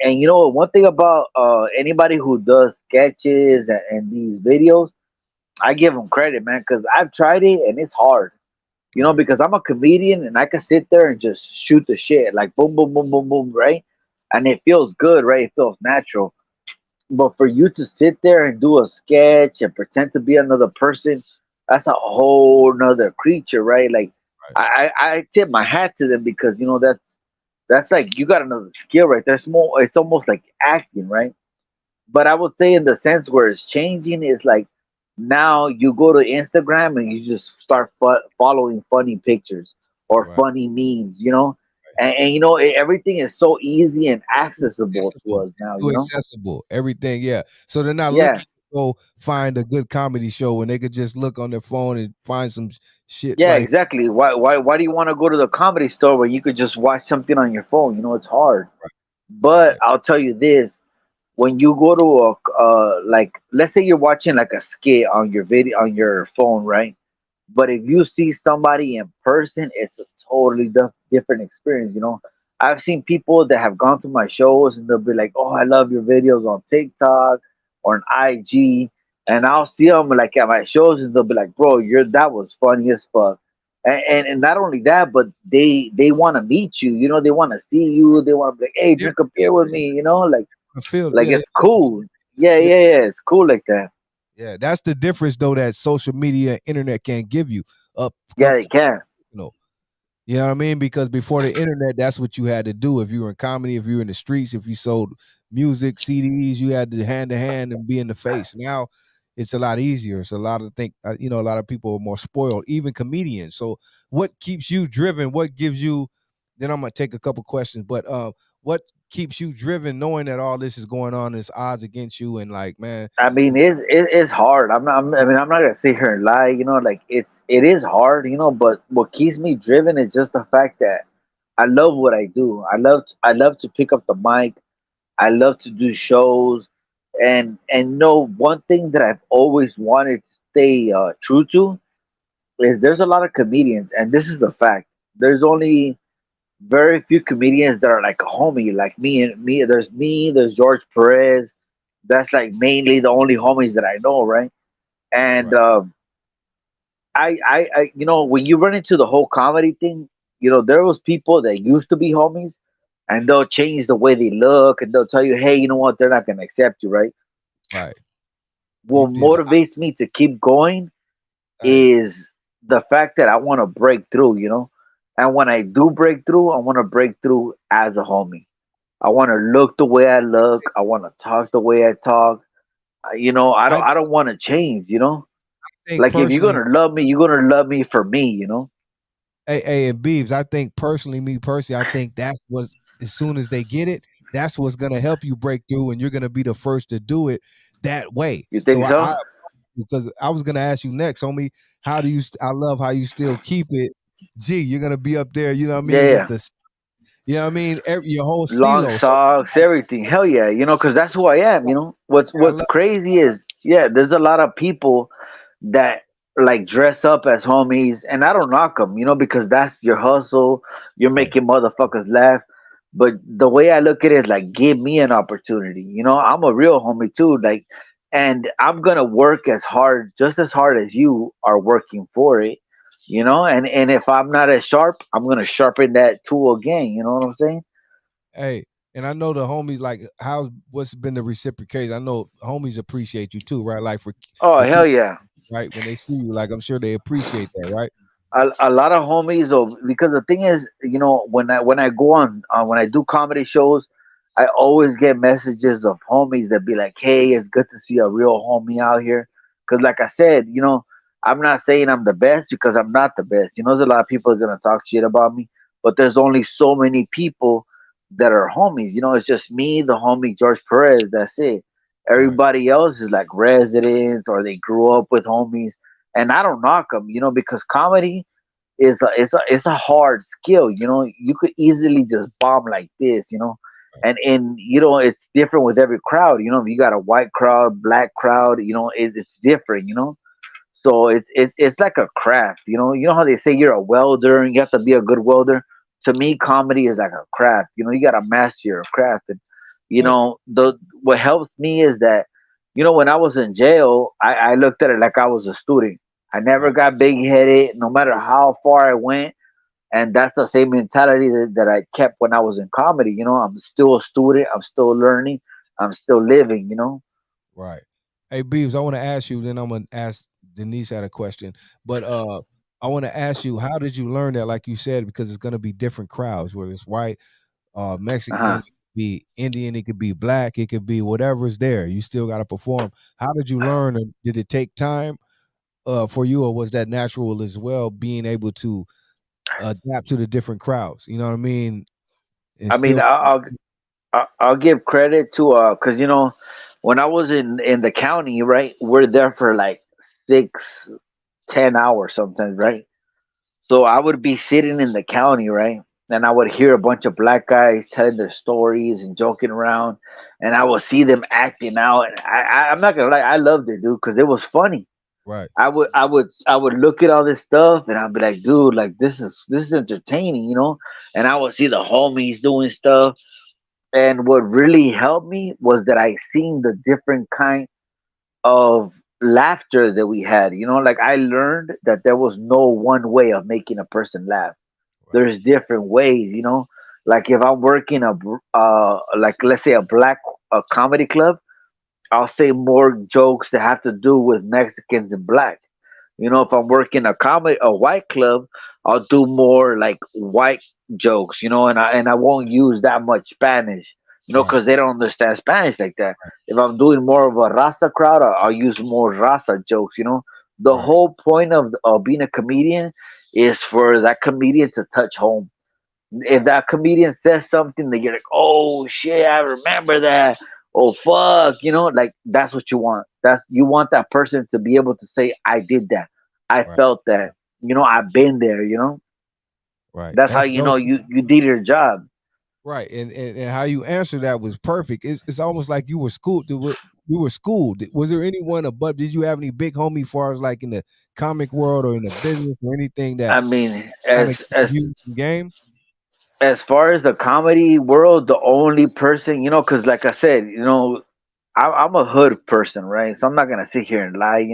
you know one thing about anybody who does sketches and these videos, I give them credit, man, because I've tried it and it's hard. You know, Right. because I'm a comedian and I can sit there and just shoot the shit like boom, boom, boom, boom, boom, right? And it feels good, right? It feels natural. But for you to sit there and do a sketch and pretend to be another person, that's a whole nother creature, right? Like Right. I tip my hat to them because you know that's like you got another skill right there. It's more it's almost like acting, right? But I would say in the sense where it's changing is like now you go to Instagram and you just start following funny pictures or Right. funny memes, you know, and you know everything is so easy and accessible to Accessible. us It's now, too you know. accessible. Everything, yeah. So they're not Yeah, looking to go find a good comedy show when they could just look on their phone and find some shit yeah, right. exactly. Why do you want to go to the comedy store when you could just watch something on your phone? You know, it's hard. But Right. I'll tell you this: when you go to a like, let's say you're watching like a skit on your video on your phone, right? But if you see somebody in person, it's a totally different experience. You know, I've seen people that have gone to my shows and they'll be like, "Oh, I love your videos on TikTok or on IG," and I'll see them like at my shows and they'll be like, "Bro, you're that was funny as fuck." And not only that, but they want to meet you. You know, they want to see you. They want to be like, "Hey, drink a Different. beer with Yeah. me." You know, I feel like yeah, it's cool. Yeah, yeah. yeah, yeah. It's cool like that. Yeah, that's the difference though that social media and internet can't give you Yeah, up they can. close. You know what I mean? Because before the internet, that's what you had to do. If you were in comedy, if you were in the streets, if you sold music, CDs, you had to hand and be in the face. Now it's a lot easier. It's a lot of think you know, a lot of people are more spoiled, even comedians. So what keeps you driven? What gives you then I'm gonna take a couple questions, but what keeps you driven knowing that all this is going on, there's odds against you and like, man, I mean, it's hard. I mean, I'm not gonna sit here and lie. You know, like it is hard. You know, but what keeps me driven is just the fact that I love what I do. I love to pick up the mic. I love to do shows, and know one thing that I've always wanted to stay true to is there's a lot of comedians, and this is a fact. There's only very few comedians that are like a homie, like me and me. There's me. There's George Perez. That's like mainly the only homies that I know, right? And Right. you know, when you run into the whole comedy thing, you know, there was people that used to be homies, and they'll change the way they look, and they'll tell you, hey, you know what? They're not gonna accept you, right? Right. You What did. motivates me to keep going Hey, is the fact that I want to break through, you know. And when I do break through, I want to break through as a homie. I want to look the way I look. I want to talk the way I talk. You know, I I don't want to change. You know, think like if you're personally, gonna love me, you're gonna love me for me. You know. and Beebs, I think personally, me personally, I think that's what as soon as they get it, that's what's gonna help you break through, and you're gonna be the first to do it that way. You So think so? because I was gonna ask you next, homie, how do you? I love how you still keep it. Gee, you're gonna be up there, you know what I Yeah, mean, with yeah. the, you know what I mean, your whole Long stilo. So socks, everything. Hell yeah, you know, because that's who I am. You know, I what's love, crazy is, yeah, there's a lot of people that like dress up as homies, and I don't knock them, you know, because that's your hustle. You're right, making motherfuckers laugh. But the way I look at it is like, give me an opportunity. You know, I'm a real homie too. Like, and I'm gonna work as hard, just as hard as you are working for it. You know, and if I'm not as sharp, I'm gonna sharpen that tool again. You know what I'm saying? hey, and I know the homies like how what's been the reciprocation. I know homies appreciate you too, right? Like Oh for hell keep yeah. right when they see you, like I'm sure they appreciate that, right? A lot of homies of, because the thing is, you know, when I go on when I do comedy shows, I always get messages of homies that be like, hey, it's good to see a real homie out here, because like I said, you know, I'm not saying I'm the best, because I'm not the best. You know, there's a lot of people that are gonna talk shit about me, but there's only so many people that are homies. You know, it's just me, the homie George Perez, that's it. Right. Everybody else is like residents, or they grew up with homies, and I don't knock them, you know, because comedy is it's a hard skill. You know, you could easily just bomb like this. You know, and you know, it's different with every crowd. You know, if you got a white crowd, black crowd, you know, it's different. You know, so it's like a craft. You know how they say you're a welder and you have to be a good welder. To me, comedy is like a craft. You know, you got to master your craft. And you Hey, know, the what helps me is that, you know, when I was in jail, I looked at it like I was a student. I never right. got big headed, no matter how far I went. And that's the same mentality that I kept when I was in comedy. You know, I'm still a student. I'm still learning. I'm still living. You know. Right. Hey, Beaves, I want to ask you, then I'm gonna ask Denise had a question. But I want to ask you, how did you learn that, like you said, because it's gonna be different crowds, whether it's white, Uh Mexican, huh. it could be Indian, it could be black, it could be whatever's there. You still gotta perform. How did you learn? Or did it take time for you, or was that natural as well, being able to adapt to the different crowds? You know what I mean? And I mean, still I'll give credit to because you know, when I was in the county, right, we're there for like 6, 10 hours sometimes, right. So I would be sitting in the county, right, and I would hear a bunch of black guys telling their stories and joking around, and I would see them acting out, and I'm not gonna lie, I loved it, dude, because it was funny. right, I would look at all this stuff, and I'd be like, dude, like this is entertaining, you know. And I would see the homies doing stuff, and what really helped me was that I seen the different kind of laughter that we had. You know, like I learned that there was no one way of making a person laugh. right, There's different ways. You know, like if I'm working like let's say a black comedy club, I'll say more jokes that have to do with Mexicans and black. You know, if I'm working a white club, I'll do more like white jokes. You know, and I won't use that much Spanish. You know, right, because they don't understand Spanish like that. If I'm doing more of a Rasta crowd, I'll use more Rasta jokes. You know, the right, whole point of being a comedian is for that comedian to touch home. If right, that comedian says something that you're like, oh shit, I remember that. Oh fuck, you know, like that's what you want. That's you want that person to be able to say, I did that. I right, felt that. You know, I've been there, you know? right. That's how That's you know dope. you did your job. Right, and how you answer that was perfect. It's almost like you were schooled to what you were schooled. Was there anyone above? Did you have any big homie, far as like in the comic world or in the business or anything that I mean, kind of gave you the game? as far as the comedy world, the only person, because like I said, I'm a hood person, right? So I'm not gonna sit here and lie.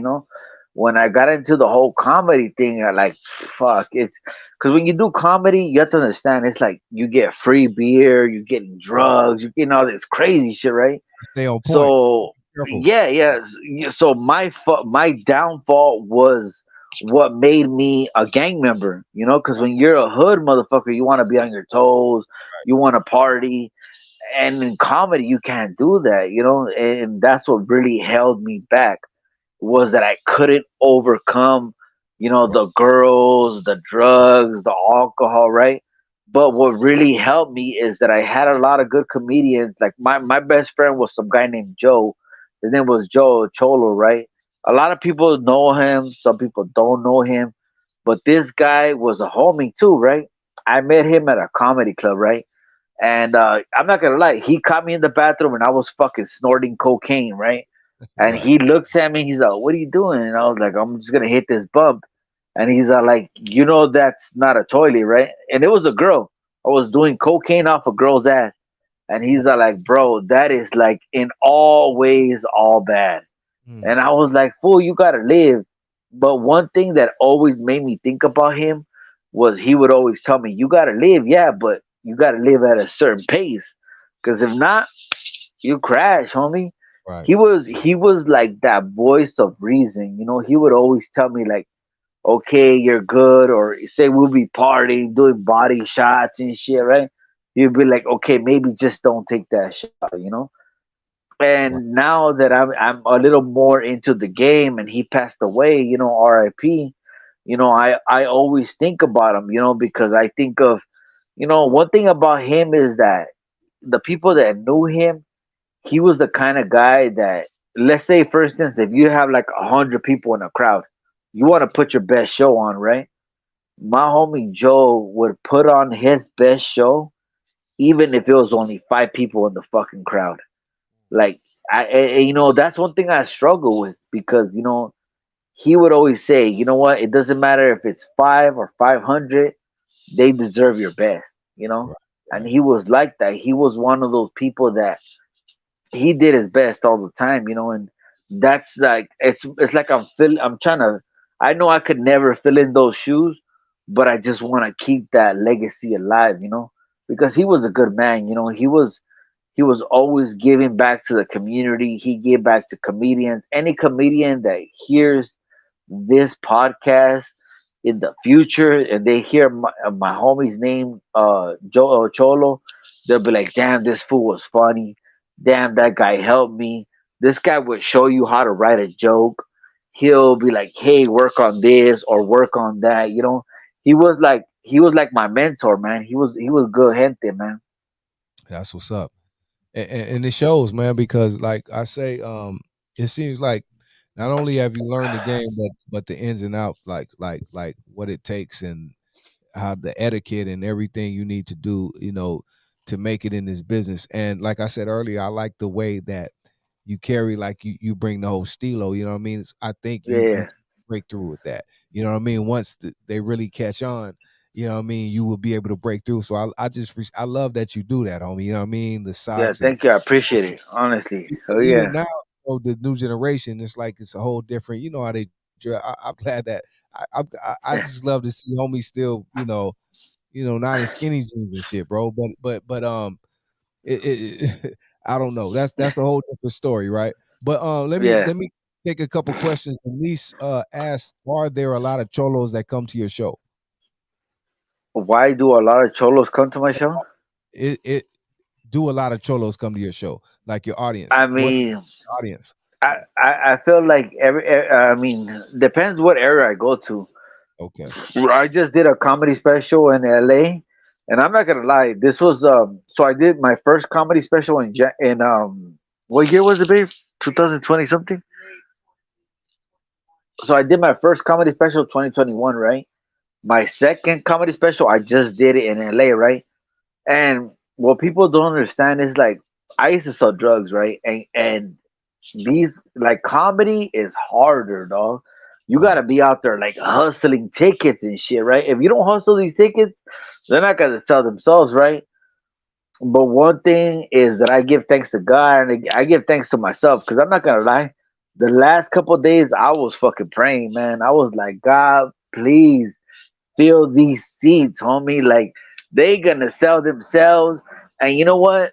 When I got into the whole comedy thing, I like, fuck, it's because when you do comedy, you have to understand it's like you get free beer, you getting drugs, you getting all this crazy shit, right? Stay on point. So Careful. yeah, yeah. So my downfall was what made me a gang member. Because when you're a hood motherfucker, you want to be on your toes, you want to party, and in comedy you can't do that. And that's what really held me back was that I couldn't overcome, Right. the girls, the drugs, the alcohol, right? But what really helped me is that I had a lot of good comedians. Like my best friend was some guy named Joe. His name was Joe Cholo, right? A lot of people know him, some people don't know him, but this guy was a homie too, right? I met him at a comedy club, right? And I'm not gonna lie, he caught me in the bathroom and I was fucking snorting cocaine, right? And Right. he looks at me, he's like, "What are you doing?" And I was like, "I'm just gonna hit this bump." And he's like, "That's not a toilet, right?" And it was a girl. I was doing cocaine off a girl's ass. And he's like, "Bro, that is like in all ways all bad." Mm, And I was like, "Fool, you gotta live." But one thing that always made me think about him was he would always tell me, "You gotta live, yeah, but you gotta live at a certain pace. Because if not, you crash, homie." right. He was like that voice of reason. He would always tell me like, "Okay, you're good," or say we'll be partying, doing body shots and shit, right? He'd be like, "Okay, maybe just don't take that shot." Right. And now that I'm a little more into the game and he passed away, RIP, I always think about him, because I think of, one thing about him is that the people that knew him, he was the kind of guy that, let's say for instance, if you have like 100 people in a crowd, you want to put your best show on, right? My homie Joe would put on his best show even if it was only 5 people in the fucking crowd. Like that's one thing I struggle with because he would always say, "You know what, it doesn't matter if it's 5 or 500, they deserve your best." Right. And Right. he was like that. He was one of those people that he did his best all the time. And that's like it's like I'm trying to, I know I could never fill in those shoes, but I just want to keep that legacy alive. Because he was a good man. He was always giving back to the community. He gave back to comedians. Any comedian that hears this podcast in the future and they hear my homie's name, Joe Cholo, they'll be like, "Damn, this fool was funny. Damn, that guy helped me. This guy would show you how to write a joke. He'll be like, hey, work on this or work on that." He was like my mentor, man. He was good gente, man. That's what's up. And it shows, man, because like I say, it seems like not only have you learned the game, but the ins and out, like what it takes and how the etiquette and everything you need to do, to make it in this business. And like I said earlier, I like the way that you carry, like you bring the whole stilo. You know what I mean? I think you Yeah. break through with that. You know what I mean? Once they really catch on, you know what I mean. You will be able to break through. So I love that you do that, homie. You know what I mean? The Yeah, socks and thank you. I appreciate it. Honestly. Oh even yeah. now, the new generation, it's like it's a whole different. You know how they. I'm glad that I just love to see homies still, not in skinny jeans and shit, bro. But I don't know. That's a whole different story, right? But let me Yeah. let me take a couple questions. Denise asked, "Are there a lot of cholos that come to your show?" Why do a lot of cholos come to my show? It do a lot of cholos come to your show, like your audience? I What mean, audience? I feel like I mean, depends what area I go to. Okay, I just did a comedy special in LA, and I'm not gonna lie, this was so I did my first comedy special in what year was it, babe? 2020 something. So I did my first comedy special 2021, right? My second comedy special I just did it in LA, right? And what people don't understand is like I used to sell drugs, right? And These like comedy is harder, dog. You gotta Right. be out there like hustling tickets and shit, right? If you don't hustle these tickets, they're not gonna sell themselves, right? But one thing is that I give thanks to God and I give thanks to myself because I'm not gonna lie. The last couple of days I was fucking praying, man. I was like, God, please fill these seats, homie. Like they gonna sell themselves. And you know what?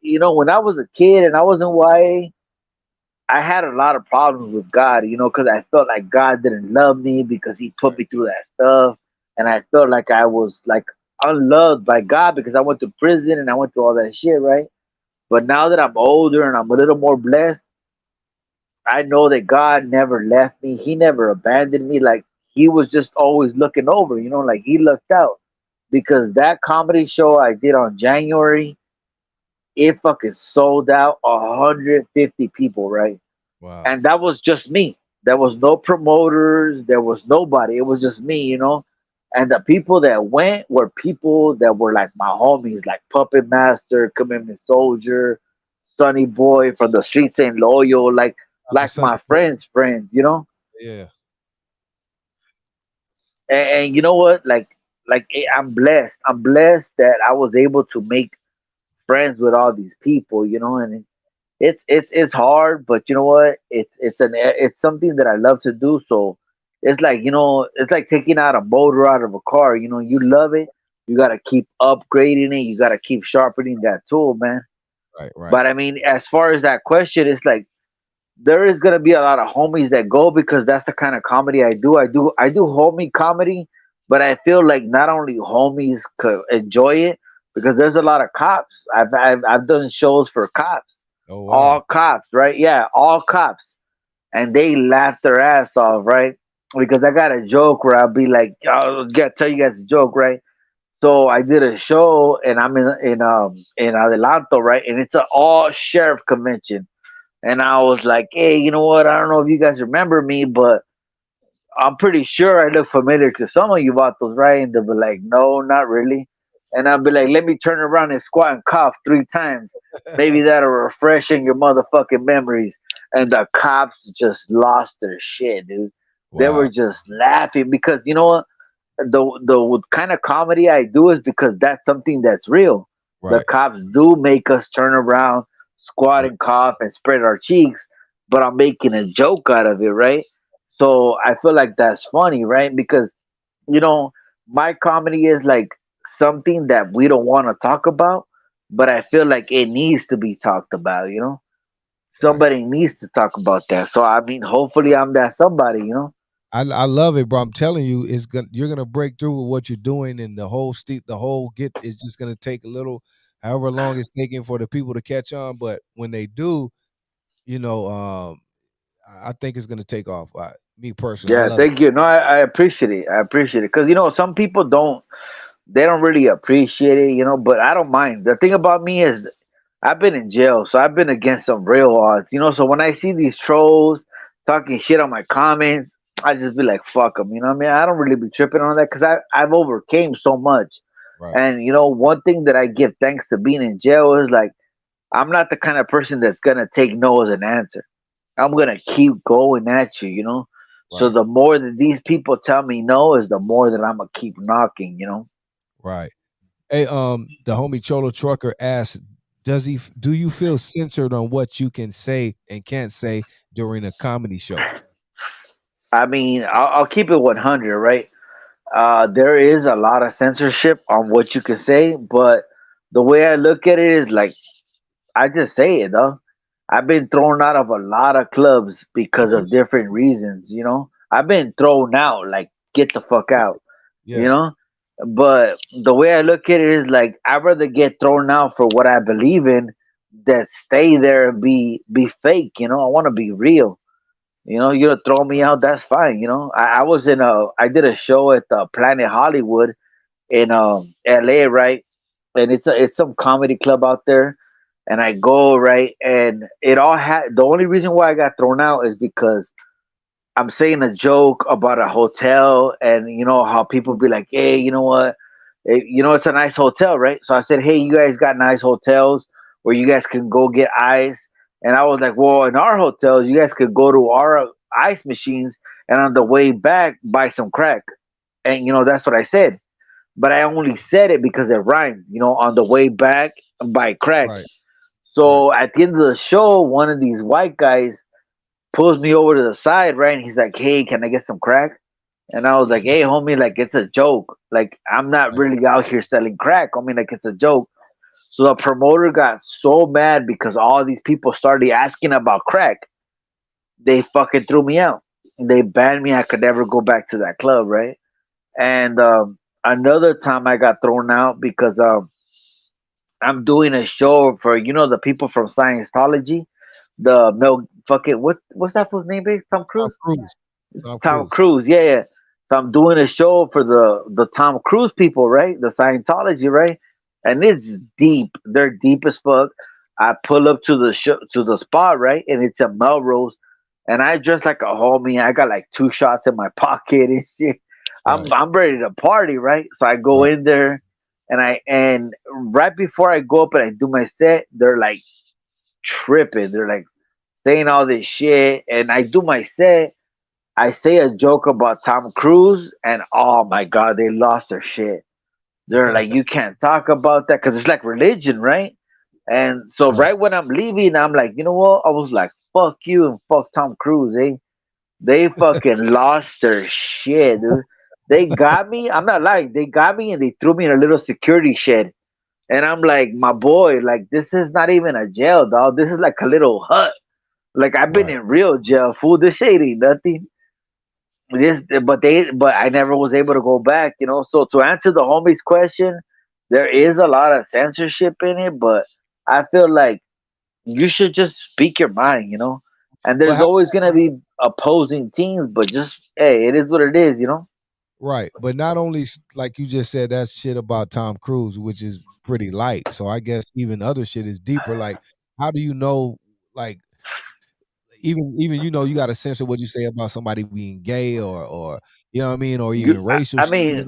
When I was a kid and I was in YA, I had a lot of problems with God, because I felt like God didn't love me because He put Right. me through that stuff, and I felt like I was like unloved by God because I went to prison and I went through all that shit, right? But now that I'm older and I'm a little more blessed, I know that God never left me. He never abandoned me. Like He was just always looking over, like He looked out. Because that comedy show I did on January, it fucking sold out 150 people, right? Wow. And that was just me. There was no promoters. There was nobody. It was just me. And the people that went were people that were like my homies, like Puppet Master, Commitment Soldier, Sonny Boy from the streets ain't loyal, like Out to like Sunny my Boy. friends. Yeah. And you know what? Like I'm blessed. I'm blessed that I was able to make friends with all these people. And it's hard, but you know what? It's something that I love to do. So it's like taking out a motor out of a car. You love it. You gotta keep upgrading it. You gotta keep sharpening that tool, man. Right. Right. But I mean, as far as that question, it's like there is gonna be a lot of homies that go because that's the kind of comedy I do. I do homie comedy, but I feel like not only homies could enjoy it because there's a lot of cops. I've done shows for cops, Oh all wow. cops, right? Yeah, all cops, and they laugh their ass off, right? Because I got a joke where I'll be like, I'll tell you guys a joke, right? So I did a show and I'm in Adelanto, right? And it's an all sheriff convention and I was like, hey, you know what? I don't know if you guys remember me, but I'm pretty sure I look familiar to some of you vatos, right? And they'll be like, no, not really. And I'll be like, let me turn around and squat and cough 3 times. Maybe that'll refresh in your motherfucking memories. And the cops just lost their shit, dude. They were Wow. just laughing because you know what? The kind of comedy I do is because that's something that's real. The Right. cops do make us turn around, squat Right. and cough and spread our cheeks, but I'm making a joke out of it, right? So I feel like that's funny, right? Because you know, my comedy is like something that we don't want to talk about, but I feel like it needs to be talked about. Right. Somebody needs to talk about that. So I mean, hopefully I'm that somebody. I love it, bro. I'm telling you, you're gonna break through with what you're doing, and the whole get is just gonna take a little, however long it's taking for the people to catch on. But when they do, you know, I think it's gonna take off. Me personally, I Yeah, love it. thank you. No, I appreciate it. I appreciate it because some people they don't really appreciate it. But I don't mind. The thing about me is I've been in jail, so I've been against some real odds. So when I see these trolls talking shit on my comments, I just be like, fuck them. You know what I mean? I don't really be tripping on that because I've overcame so much. Right. And one thing that I give thanks to being in jail is like I'm not the kind of person that's gonna take no as an answer. I'm gonna keep going at you. So Right. the more that these people tell me no, is the more that I'm gonna keep knocking. Right. Hey, the homie Cholo Trucker asks, do you feel censored on what you can say and can't say during a comedy show? I mean, I'll keep it 100, right? There is a lot of censorship on what you can say, but the way I look at it is like I just say it, though. I've been thrown out of a lot of clubs because Oh of different reasons. I've been thrown out, like get the fuck out, you yeah. know. But the way I look at it is like I'd rather get thrown out for what I believe in than stay there and be fake. I want to be real. You throw me Right. out, that's fine. I did a show at the Planet Hollywood in LA, right? And it's some comedy club out there. And I go, right, and it all had the only reason why I got thrown out is because I'm saying a joke about a hotel, and you know how people be like, "Hey, you know what? It's a nice hotel, right?" So I said, "Hey, you guys got nice hotels where you guys can go get ice." And I was like, well, in our hotels, you guys could go to our ice machines and on the way back buy some crack. And that's what I said. But I only said it because it rhymed. On the way back buy crack. Right. Right. So at the end of the show, one of these white guys pulls me over to the side, right? And he's like, "Hey, can I get some crack?" And I was like, "Hey, homie, like it's a joke. Like I'm not Right. really out here selling crack. I mean, like it's a joke." So the promoter got so mad because all these people started asking about crack. They fucking threw me out. They banned me. I could never go back to that club, right? And another time I got thrown out because I'm doing a show for the people from Scientology. The Mel fucking what's that fool's name? Big Tom Tom Cruise. Cruise. Tom Tom Cruise. Cruise, yeah, yeah. So I'm doing a show for the Tom Cruise people, right? The Scientology, right? And it's deep. They're deep as fuck. I pull up to the to the spot, right? And it's a Melrose, and I dress like a homie. I got like 2 shots in my pocket and shit. I'm Right. I'm ready to party, right? So I go Right. in there, and right before I go up and I do my set, they're like tripping. They're like saying all this shit, and I do my set. I say a joke about Tom Cruise, and oh my god, they lost their shit. They're like, you can't talk about that because it's like religion, right? And so Right. right when I'm leaving, I'm like, you know what? I was like, fuck you and fuck Tom Cruise, eh? They fucking lost their shit, dude. They got me. I'm not lying. They got me and they threw me in a little security shed. And I'm like, my boy, like this is not even a jail, dog. This is like a little hut. Like I've been Right. in real jail, fool. This shit ain't nothing. This, but I never was able to go back. So to answer the homies question, there is a lot of censorship in it, but I feel like you should just speak your mind. And But there's how, always gonna be opposing teams, but just hey, it is what it is. right. But not only like you just said that shit about Tom Cruise, which is pretty light. So I guess even other shit is deeper. Like, how do you know? Like, even you got to censor what you say about somebody being gay or you know what I mean, or You, even racial I shit. mean,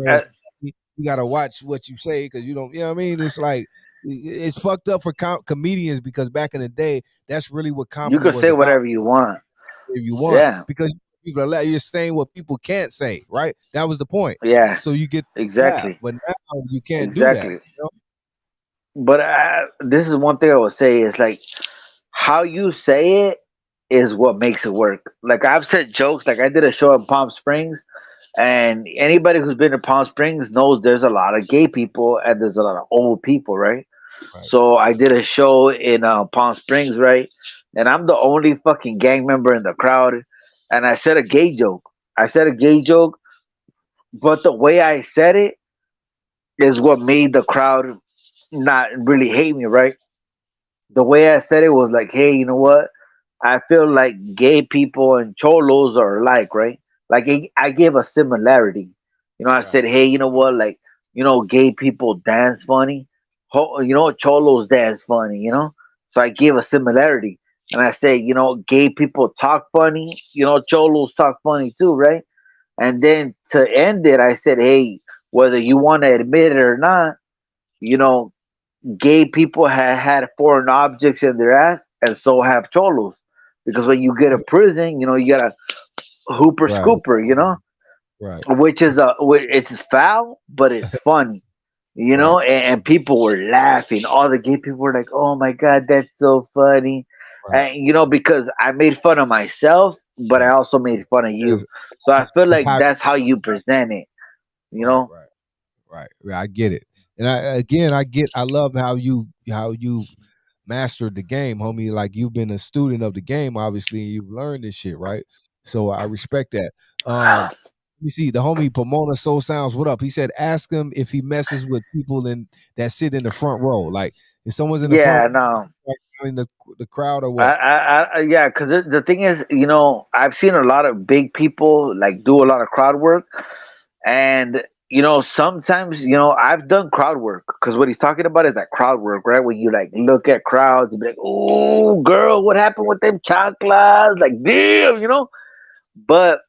You got to watch what you say because you don't. You know what I mean? It's like it's fucked up for comedians because back in the day, that's really what you comedy could was say about. whatever you want. If you want, Yeah, because people are you're saying what people can't say, right? That was the point. yeah, So you get to laugh, exactly, but now you can't do that. exactly. But this is one thing I would say is like how you say it is what makes it work. Like I've said jokes, like I did a show in Palm Springs, and anybody who's been to Palm Springs knows there's a lot of gay people and there's a lot of old people, right? Right, So I did a show in Palm Springs, right? And I'm the only fucking gang member in the crowd, and I said a gay joke. I said a gay joke, but the way I said it is what made the crowd not really hate me, right? The way I said it was like, hey, you know what? I feel like gay people and cholos are alike, right? Like I gave a similarity. I right, said, hey, you know what? Like, gay people dance funny. Cholos dance funny. So I gave a similarity, and I said, gay people talk funny. Cholos talk funny too, right? And then to end it, I said, hey, whether you want to admit it or not, you know, gay people have had foreign objects in their ass, and so have cholos. Because when you get a prison, you got a hooper right, scooper, right, it's foul, but it's funny, right, and people were laughing. All the gay people were like, "Oh my god, that's so funny," right, and because I made fun of myself, but I right. also made fun of It's, you. So I feel it's like how that's how you present it, you right, know. right. Right. Yeah, I get it. And I love how you mastered the game, homie. Like you've been a student of the game, obviously, and you've learned this shit, right? So I respect that. Let me see, the homie Pomona Soul Sounds, what up? He said, ask him if he messes with people that sit in the front row. Like if someone's in the front Yeah, no. like, in the crowd or what? Yeah, because the thing is, I've seen a lot of big people like do a lot of crowd work, and sometimes I've done crowd work because what he's talking about is that crowd work, right? When you like look at crowds and be like, "Oh, girl, what happened with them chocolates?" Like, damn. But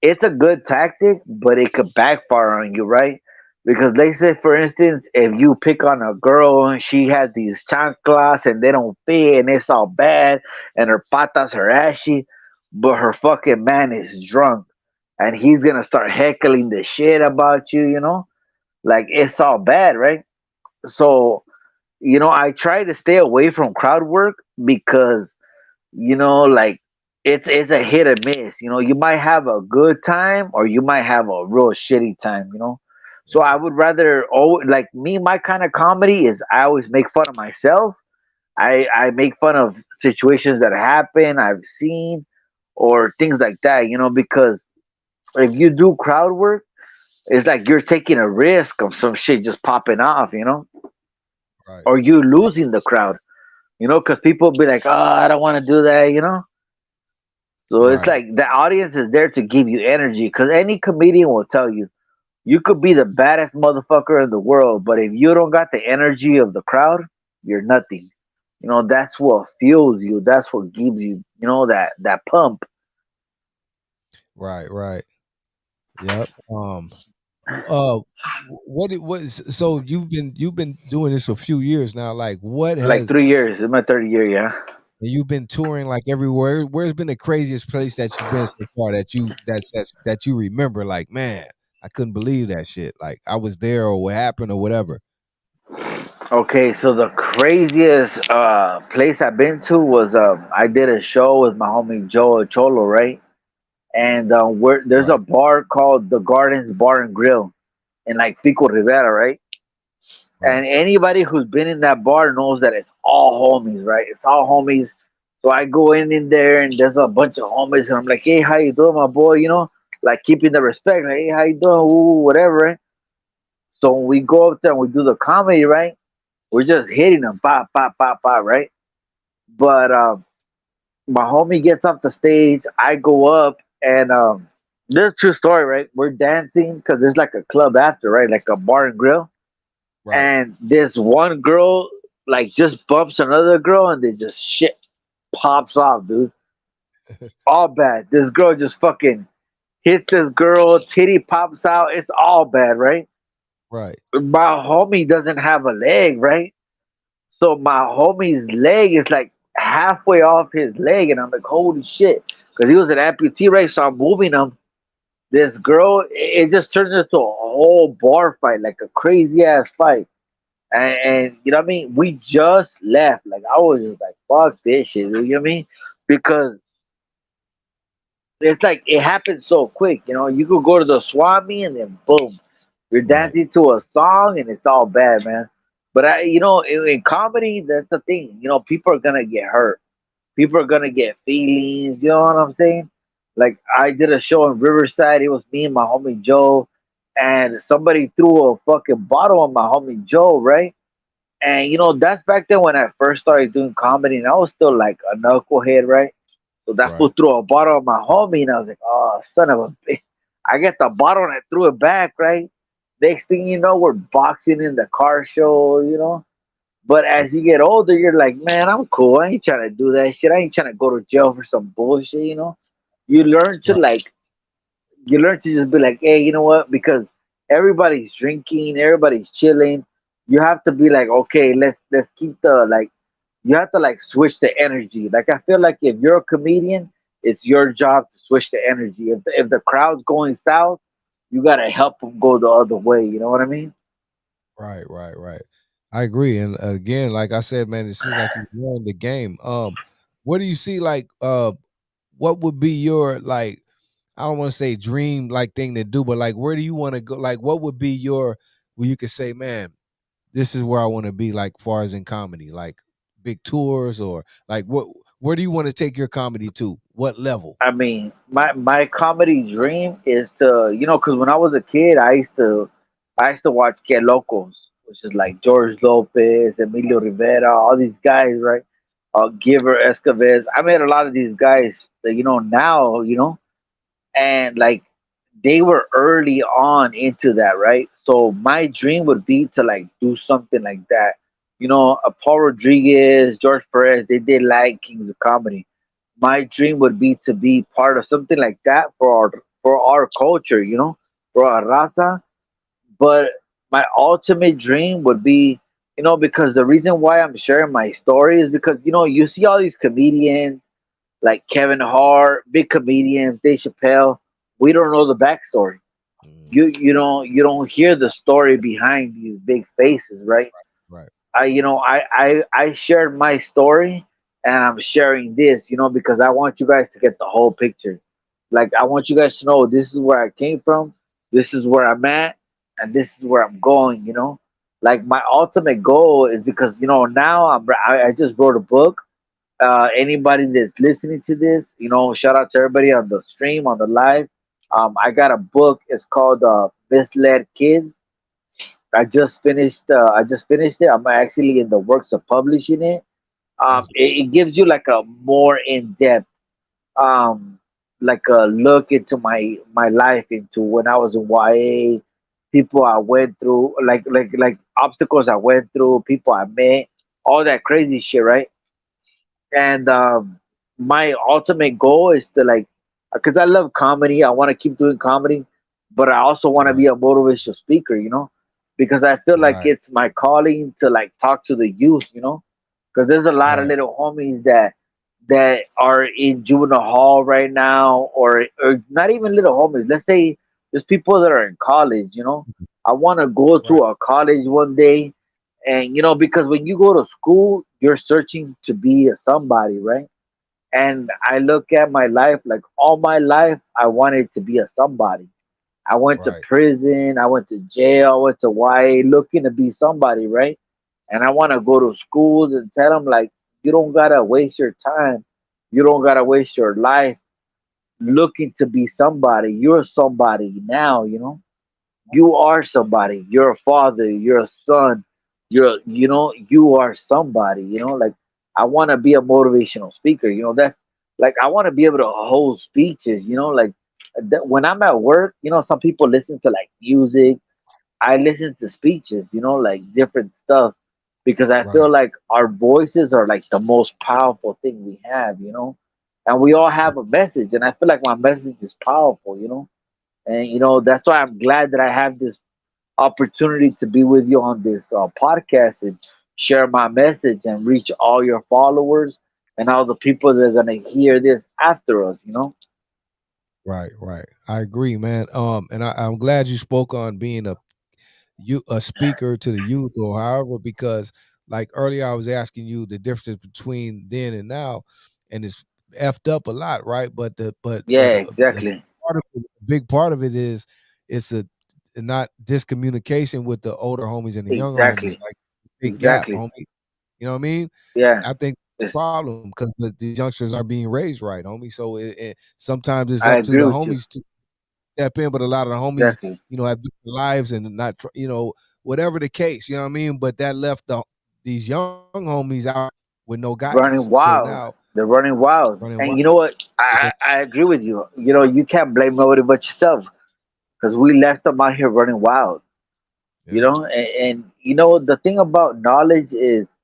it's a good tactic, but it could backfire on you, right? Because they say, for instance, if you pick on a girl and she has these chanclas and they don't fit and it's all bad and her patas are ashy, but her fucking man is drunk and he's gonna start heckling the shit about you, like it's all bad, right? So, I try to stay away from crowd work because, like it's a hit or miss. You might have a good time or you might have a real shitty time. So I Right. would rather, like me, my kind of comedy is I always make fun of myself. I make fun of situations that happen, I've seen, or things like that, because if you do crowd work, it's like you're taking a risk of some shit just popping off, Right. or you Yeah. losing the crowd, because people be like, oh, I don't want to do that. So it's Right. like the audience is there to give you energy because any comedian will tell you, you could be the baddest motherfucker in the world, but if you don't got the energy of the crowd, you're nothing. That's what fuels you. That's what gives you, that pump. Right. Right. Yep. What is so you've been doing this a few years now. Like, what Like has 3 years. It's my third year, yeah. and you've been touring like everywhere. Where's been the craziest place that you've been so far that you remember? Like, man, I couldn't believe that shit. Like, I was there, or what happened, or whatever. Okay, so the craziest place I've been to was I did a show with my homie Joe Cholo, right? And there's a Right, bar called the Gardens Bar and Grill in like Pico Rivera, right? right, And anybody who's been in that bar knows that it's all homies, right? It's all homies. So I go in there and there's a bunch of homies and I'm like, hey, how you doing, my boy? Like keeping the respect, like, hey, how you doing? Ooh, whatever, right? So when we go up there and we do the comedy, right? We're just hitting them, pop, pop, pop, pop, right? But my homie gets off the stage. I go up and there's a true story, right? We're dancing because there's like a club after, right? Like a bar and grill. right. And this one girl like just bumps another girl and then just shit pops off, dude. All bad. This girl just fucking hits this girl, titty pops out. It's all bad, right? Right. My homie doesn't have a leg, right? So my homie's leg is like halfway off his leg, and I'm like, holy shit, because he was an amputee, right? So I'm moving him. This girl, it just turns into a whole bar fight, like a crazy ass fight. And you know what I mean? We just left. Like I was just like, fuck this shit. You know what I mean? Because it's like it happened so quick. You could go to the swami and then boom, you're Right. dancing to a song and it's all bad, man. But in comedy, that's the thing. People are gonna get hurt. People are gonna get feelings. You know what I'm saying? Like I did a show in Riverside. It was me and my homie Joe, and somebody threw a fucking bottle on my homie Joe, right? And that's back then when I first started doing comedy, and I was still like a knucklehead, right? So that fool Right. threw a bottle on my homie, and I was like, "Oh, son of a bitch!" I get the bottle and I threw it back, right? Next thing you know, we're boxing in the car show. But as you get older, you're like, "Man, I'm cool. I ain't trying to do that shit. I ain't trying to go to jail for some bullshit." You learn to Right. like you learn to just be like, hey, you know what? Because everybody's drinking, everybody's chilling. You have to be like, okay, let's keep the like. You have to like switch the energy. Like I feel like if you're a comedian, it's your job to switch the energy. If the crowd's going south, you gotta help them go the other way. You know what I mean? Right. Right. Right. I agree. And again, like I said, man, it seems like you won the game. What do you see? Like, what would be your like? I don't want to say dream like thing to do, but like, where do you want to go? Like, what would be your where you could say, man, this is where I want to be, like far as in comedy, like big tours or like what where do you want to take your comedy to? What level? I mean, my comedy dream is to, because when I was a kid, I used to watch Que Locos, which is like George Lopez, Emilio Rivera, all these guys, right? Giver Escavez. I met a lot of these guys that now, and like they were early on into that, right? So my dream would be to like do something like that. Paul Rodriguez, George Perez, they did like Kings of Comedy. My dream would be to be part of something like that for our culture, for our raza. But my ultimate dream would be, because the reason why I'm sharing my story is because you see all these comedians like Kevin Hart, big comedians, Dave Chappelle. We don't know the backstory. Mm, You don't hear the story behind these big faces, right? right. I shared my story, and I'm sharing this, because I want you guys to get the whole picture. Like, I want you guys to know this is where I came from, this is where I'm at, and this is where I'm going. Like, my ultimate goal is because now I just wrote a book. Anybody that's listening to this, shout out to everybody on the stream, on the live. I got a book. It's called Misled Kids. I just finished it. I'm actually in the works of publishing it. That's It gives you like a more in depth, um, like a look into my life, into when I was in YA, people I went through, like obstacles I went through, people I met, all that crazy shit, right? And my ultimate goal is to, like, because I love comedy, I want to keep doing comedy, but I also want to right. be a motivational speaker, because I feel like Right. it's my calling to, like, talk to the youth, because there's a lot of Right. little homies that are in juvenile hall right now, or not even little homies. Let's say there's people that are in college. I want to go Right. to a college one day, and because when you go to school, you're searching to be a somebody, right? And I look at my life, like, all my life I wanted to be a somebody. I went to Right. prison, I went to jail, I went to YA looking to be somebody, right? And I want to go to schools and tell them, like, you don't gotta waste your time, you don't gotta waste your life looking to be somebody. You're somebody now. You are somebody. You're a father. You're a son. You are somebody. Like, I want to be a motivational speaker. That's, like, I want to be able to hold speeches. Like, when I'm at work, some people listen to, like, music. I listen to speeches. Like, different stuff, because I feel Right. like our voices are, like, the most powerful thing we have. And we all have a message, and I feel like my message is powerful. And that's why I'm glad that I have this opportunity to be with you on this podcast and share my message and reach all your followers and all the people that are gonna hear this after us. Right. Right. I agree, man. And I'm glad you spoke on being a speaker to the youth or however, because like earlier I was asking you the difference between then and now, and it's effed up a lot, right? But the but Yeah, a exactly, big part of it is it's a not discommunication with the older homies and the younger homies, exactly, like big gap, exactly. homie. You know what I mean? Yeah, I think it's, problem because the youngsters aren't being raised right, homie. So sometimes it's I up to agree the with you. homies to step in, but a lot of the homies, Exactly. have different lives and not, whatever the case, you know what I mean. But that left these young homies out with no Running guidance. So wild. now They're running wild. running And wild. you know what? But I agree with you. You can't blame nobody but yourself, because we left them out here running wild. yeah, And the thing about knowledge is,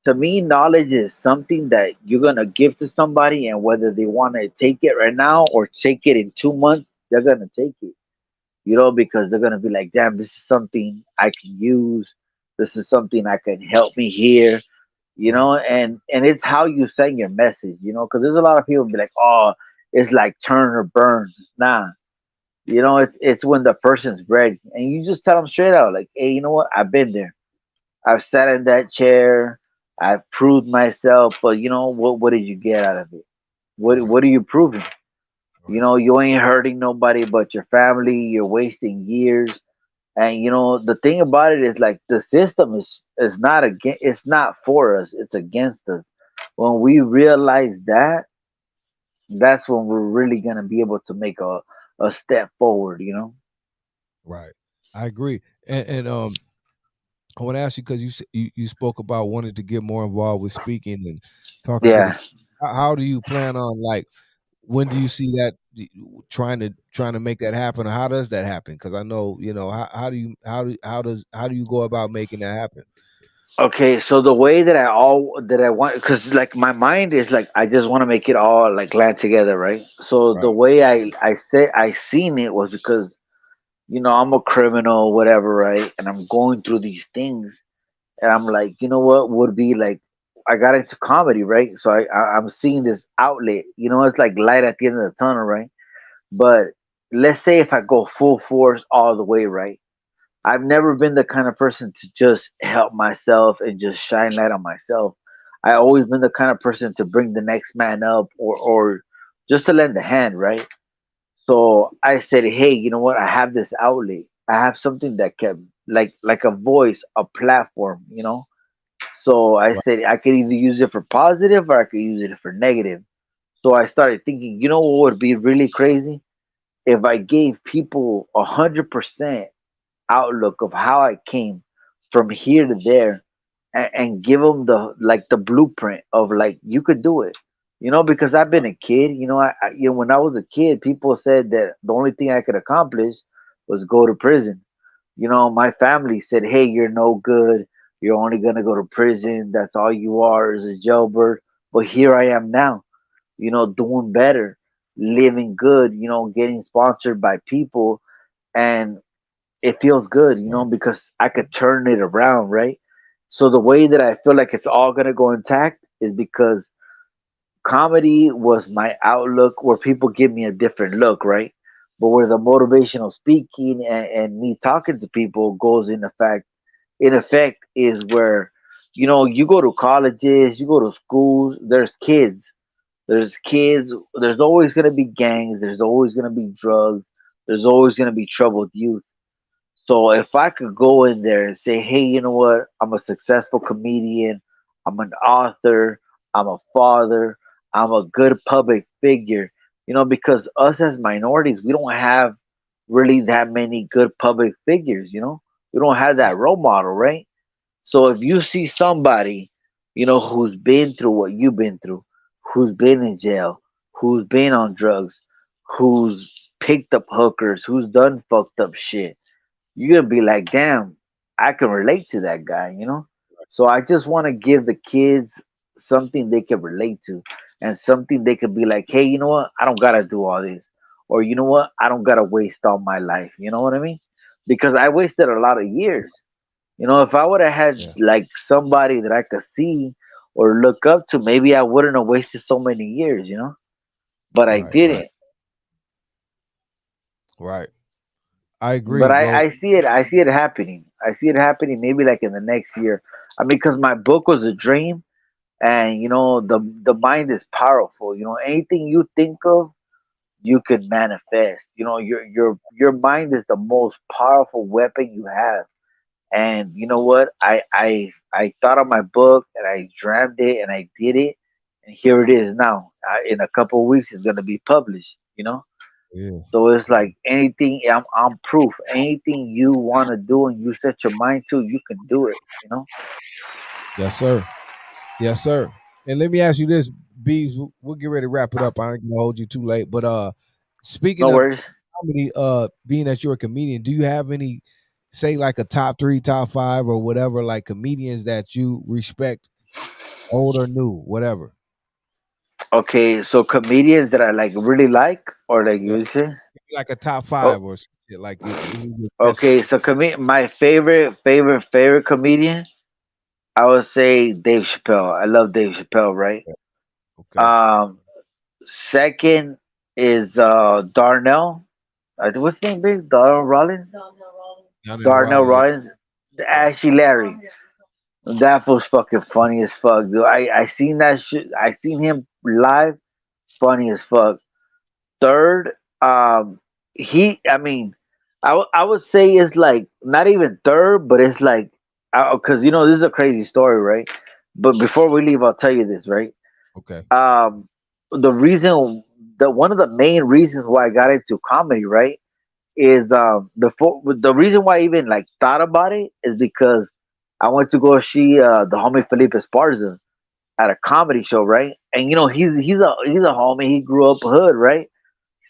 to me, knowledge is something that you're gonna give to somebody, and whether they want to take it right now or take it in 2 months, they're gonna take it. Because they're gonna be like, "Damn, this is something I can use. This is something I can help me here." right, And it's how you send your message. Because there's a lot of people be like, "Oh, it's like turn or burn." Nah, it's when the person's ready, and you just tell them straight out, like, "Hey, you know what? I've been there. I've sat in that chair. I've proved myself, but what did you get out of it? What right, what are you proving? right, You ain't hurting nobody but your family. You're wasting years. And the thing about it is, like, the system is not it's not for us. It's against us. When we realize that, that's when we're really gonna be able to make a step forward. right. I agree. And I want to ask you because you spoke about wanting to get more involved with speaking and talking to the Yeah. kids. How do you plan on, like, when do you see that trying to make that happen, or how does that happen? Because I know, how do you go about making that happen? Okay, so the way that I want, because, like, my mind is like, I just want to make it all, like, land together, right? So the Right, way I seen it was because I'm a criminal, whatever, right? And I'm going through these things, and I'm like, you know what would be like? I got into comedy, right? So I'm seeing this outlet. It's like light at the end of the tunnel, right? But let's say if I go full force all the way, right? I've never been the kind of person to just help myself and just shine light on myself. I always been the kind of person to bring the next man up, or just to lend a hand, right? So I said, hey, you know what? I have this outlet. I have something that can like a voice, a platform, So I Right. said I could either use it for positive or I could use it for negative. So I started thinking, what would be really crazy? If I gave people 100% outlook of how I came from here to there, and give them the blueprint of like you could do it. Because I've been a kid. When I was a kid, people said that the only thing I could accomplish was go to prison. My family said, "Hey, you're no good. You're only gonna go to prison. That's all you are is a jailbird." But here I am now, doing better, living good, getting sponsored by people, and it feels good, Right. because I could turn it around, right? So the way that I feel like it's all gonna go intact is because comedy was my outlook where people give me a different look, right? But where the motivational speaking and me talking to people goes in effect is where, you go to colleges, you go to schools, there's kids, there's always gonna be gangs, there's always gonna be drugs, there's always gonna be troubled youth. So if I could go in there and say, hey, you know what? I'm a successful comedian, I'm an author, I'm a father, I'm a good public figure, because us as minorities, we don't have really that many good public figures. We don't have Right. that role model, right? So if you see somebody, who's been through what you've been through, who's been in jail, who's been on drugs, who's picked up hookers, who's done fucked up shit, you're gonna be like, damn, I can relate to that guy. So I just want to give the kids something they can relate to, and something they could be like, hey, you know what? I don't gotta do all this, or you know what? I don't gotta waste all my life. You know what I mean? Because I wasted a lot of years. If I would have had Yeah. like somebody that I could see or look up to, maybe I wouldn't have wasted so many years. But I Right. Right. didn't. Right. I agree, But I, bro. I see it. I see it happening. I see it happening. Maybe like in the next year. I mean, because my book was a dream, and the mind is powerful. Anything you think of, you can manifest. Your mind is the most powerful weapon you have. And you know what? I thought of my book, and I dreamed it, and I did it, and here it is now. In a couple of weeks, it's gonna be published. Yeah. So it's like anything. I'm proof. Anything you want to do and you set your mind to, you can do it. Yes, sir. Yes, sir. And let me ask you this, Beavs. We'll get ready to wrap it up. I ain't gonna hold you too late. But speaking No of worries. comedy, being that you're a comedian, do you have any, say, like a top three, top five, or whatever, like comedians that you respect, old or new, whatever? Okay, so comedians that I like really like, or like Yeah, you say. like a top Oh, five or some shit, like who's your best? okay. So my favorite comedian, I would say Dave Chappelle. I love Dave Chappelle, right? Yeah, okay, Um, Second is Darnell. What's his name? Big Darnell Rollins. Donnell Darnell Riley. Yeah, Rollins. yeah, Ashy Larry. That was fucking funny as fuck, dude. I seen that shit. I seen him live. Funny as fuck. Third, he. I mean, I would say it's like not even third, but it's like, because this is a crazy story, right? But before we leave, I'll tell you this, right? okay, Um, the reason, the one of the main reasons why I got into comedy, right, is the reason why I even like thought about it is because I went to go see the homie Felipe Esparza at a comedy show, right? And he's a homie. He grew up hood, right?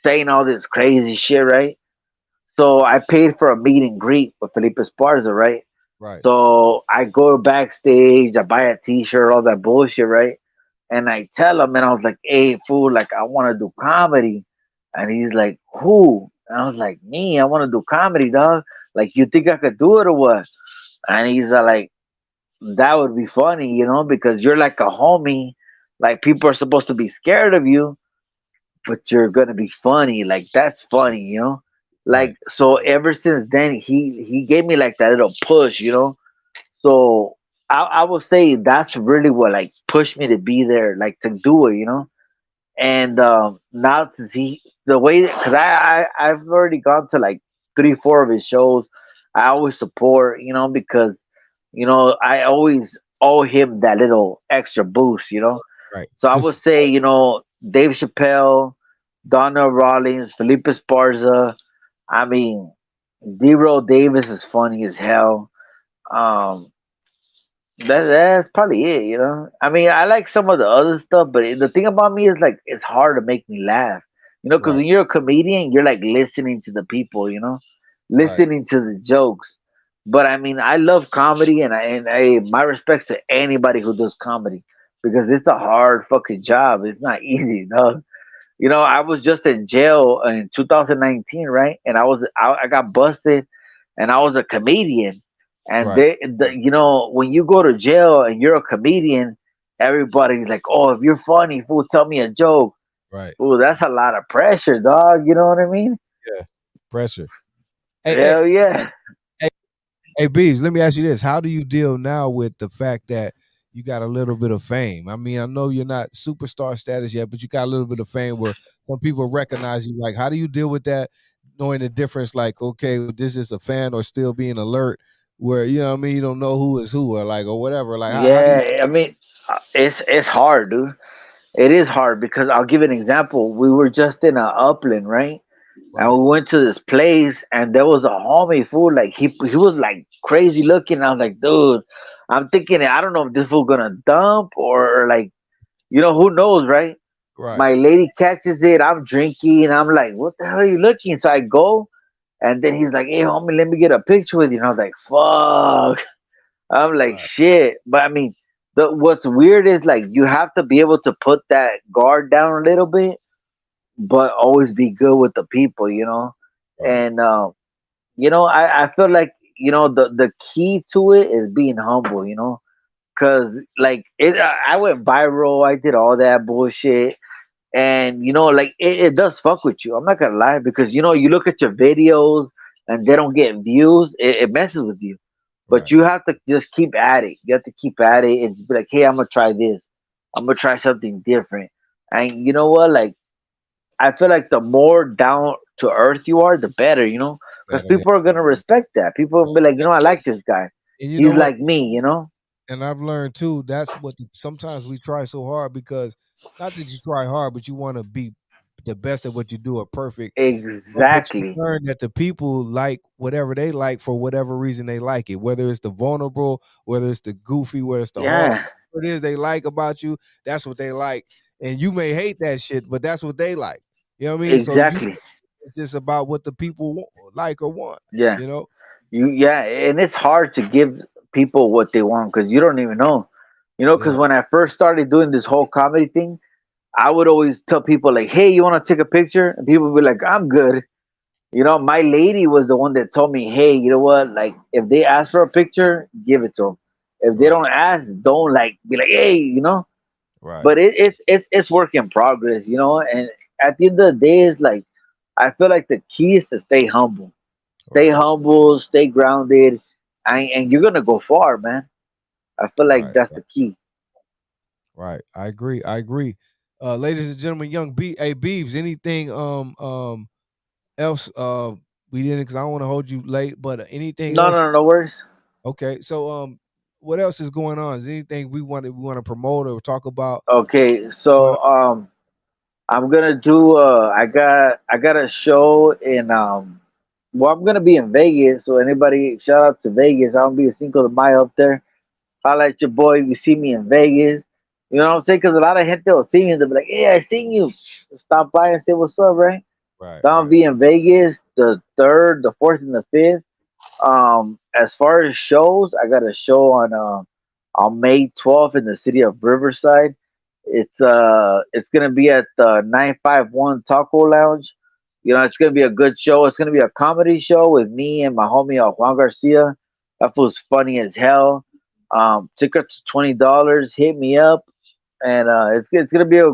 Saying all this crazy shit, right? So I paid for a meet and greet with Felipe Esparza, right? right. So I go backstage, I buy a T-shirt, all that bullshit, right? And I tell him, and I was like, "Hey, fool, like I want to do comedy," and he's like, "Who?" And I was like, me, I want to do comedy, dog. Like, you think I could do it or what? And he's like, that would be funny, because you're like a homie. Like, people are supposed to be scared of you, but you're gonna be funny. Like, that's funny. Right. Like, so ever since then, he gave me like that little push. So I will say that's really what like pushed me to be there, like to do it. And now to see the way, because I've already gone to like 3 4 of his shows. I always support, because I always owe him that little extra boost. Right. So I Just would say, Dave Chappelle, Donna Rollins, Felipe Esparza. I mean, D-Roll Davis is funny as hell. Um, that's probably it. I mean, I like some of the other stuff, but the thing about me is like it's hard to make me laugh. Because right. when you're a comedian, you're like listening to the people. Right. Listening to the jokes. But I mean, I love comedy, and my respects to anybody who does comedy because it's a hard fucking job. It's not easy, no. I was just in jail in 2019, right? And I got busted, and I was a comedian. And Right. when you go to jail and you're a comedian, everybody's like, "Oh, if you're funny, fool, tell me a joke." Right. Ooh, that's a lot of pressure, dog. You know what I mean? Yeah. Pressure. Hey, hey, Hell yeah. hey, hey, Beavs, let me ask you this. How do you deal now with the fact that you got a little bit of fame? I mean, I know you're not superstar status yet, but you got a little bit of fame where some people recognize you. Like, how do you deal with that? Knowing the difference, like, okay, this is a fan or still being alert where, what I mean, you don't know who is who or like, or whatever. Like, how do you, Yeah, I mean, it's hard, dude. It is hard because I'll give an example. We were just in Upland, right? And right, we went to this place, and there was a homie fool. Like he was like crazy looking. I was like, dude, I'm thinking, I don't know if this fool gonna dump or like, who knows, right? right, My lady catches it. I'm drinking. And I'm like, what the hell are you looking? So I go, and then he's like, hey, homie, let me get a picture with you. And I was like, fuck. I'm like, right, shit. But I mean, what's weird is like you have to be able to put that guard down a little bit, but always be good with the people. right, And I feel like the key to it is being humble. Because like I went viral, I did all that bullshit, and like it does fuck with you. I'm not gonna lie, because you look at your videos and they don't get views, it messes with you. But right, you have to just keep at it. You have to keep at it and just be like, hey, I'm gonna try this. I'm gonna try something different. And you know what? Like, I feel like the more down to earth you are, the better. Because better, yeah. people are gonna respect that. People will be like, I like this guy. And you know He's what? like me. And I've learned too. That's what sometimes we try so hard because not that you try hard, but you want to be the best at what you do or perfect. But you Exactly. learn that the people like whatever they like for whatever reason they like it. Whether it's the vulnerable, whether it's the goofy, whether it's the hard, Yeah. what it is they like about you, that's what they like. And you may hate that shit, but that's what they like. You know what I mean? So Exactly. it's just about what the people like or want. Yeah. You know? Yeah, and it's hard to give people what they want because you don't even know. Because Yeah. when I first started doing this whole comedy thing, I would always tell people like, "Hey, you want to take a picture?" And people would be like, "I'm good." My lady was the one that told me, "Hey, you know what? Like, if they ask for a picture, give it to them. If they Right. don't ask, don't like be like, hey. Right. But it's work in progress. And at the end of the day, it's like I feel like the key is to stay Right. humble, stay grounded, and you're gonna go far, man. I feel like Right. that's the key. Right. I agree. I agree. Ladies and gentlemen, young Beebs, anything else we didn't because I don't want to hold you late, but anything No, else? no, no, no worries. Okay. So what else is going on? Is anything we want to promote or talk about? Okay, Going so I'm gonna do. I got a show in. Well, I'm gonna be in Vegas. So anybody, shout out to Vegas. I'll be a Cinco de Mayo up there. Holla at your boy. You see me in Vegas. You know what I'm saying? Because a lot of gente will see me and they'll be like, "Hey, I seen you." Stop by and say what's up, right? right, So I'll right, be in Vegas the third, the fourth, and the fifth. As far as shows, I got a show on May 12th in the city of Riverside. It's gonna be at the 951 Taco Lounge. You know, it's gonna be a good show. It's gonna be a comedy show with me and my homie Juan Garcia. That was funny as hell. Tickets $20. Hit me up, and it's gonna be a,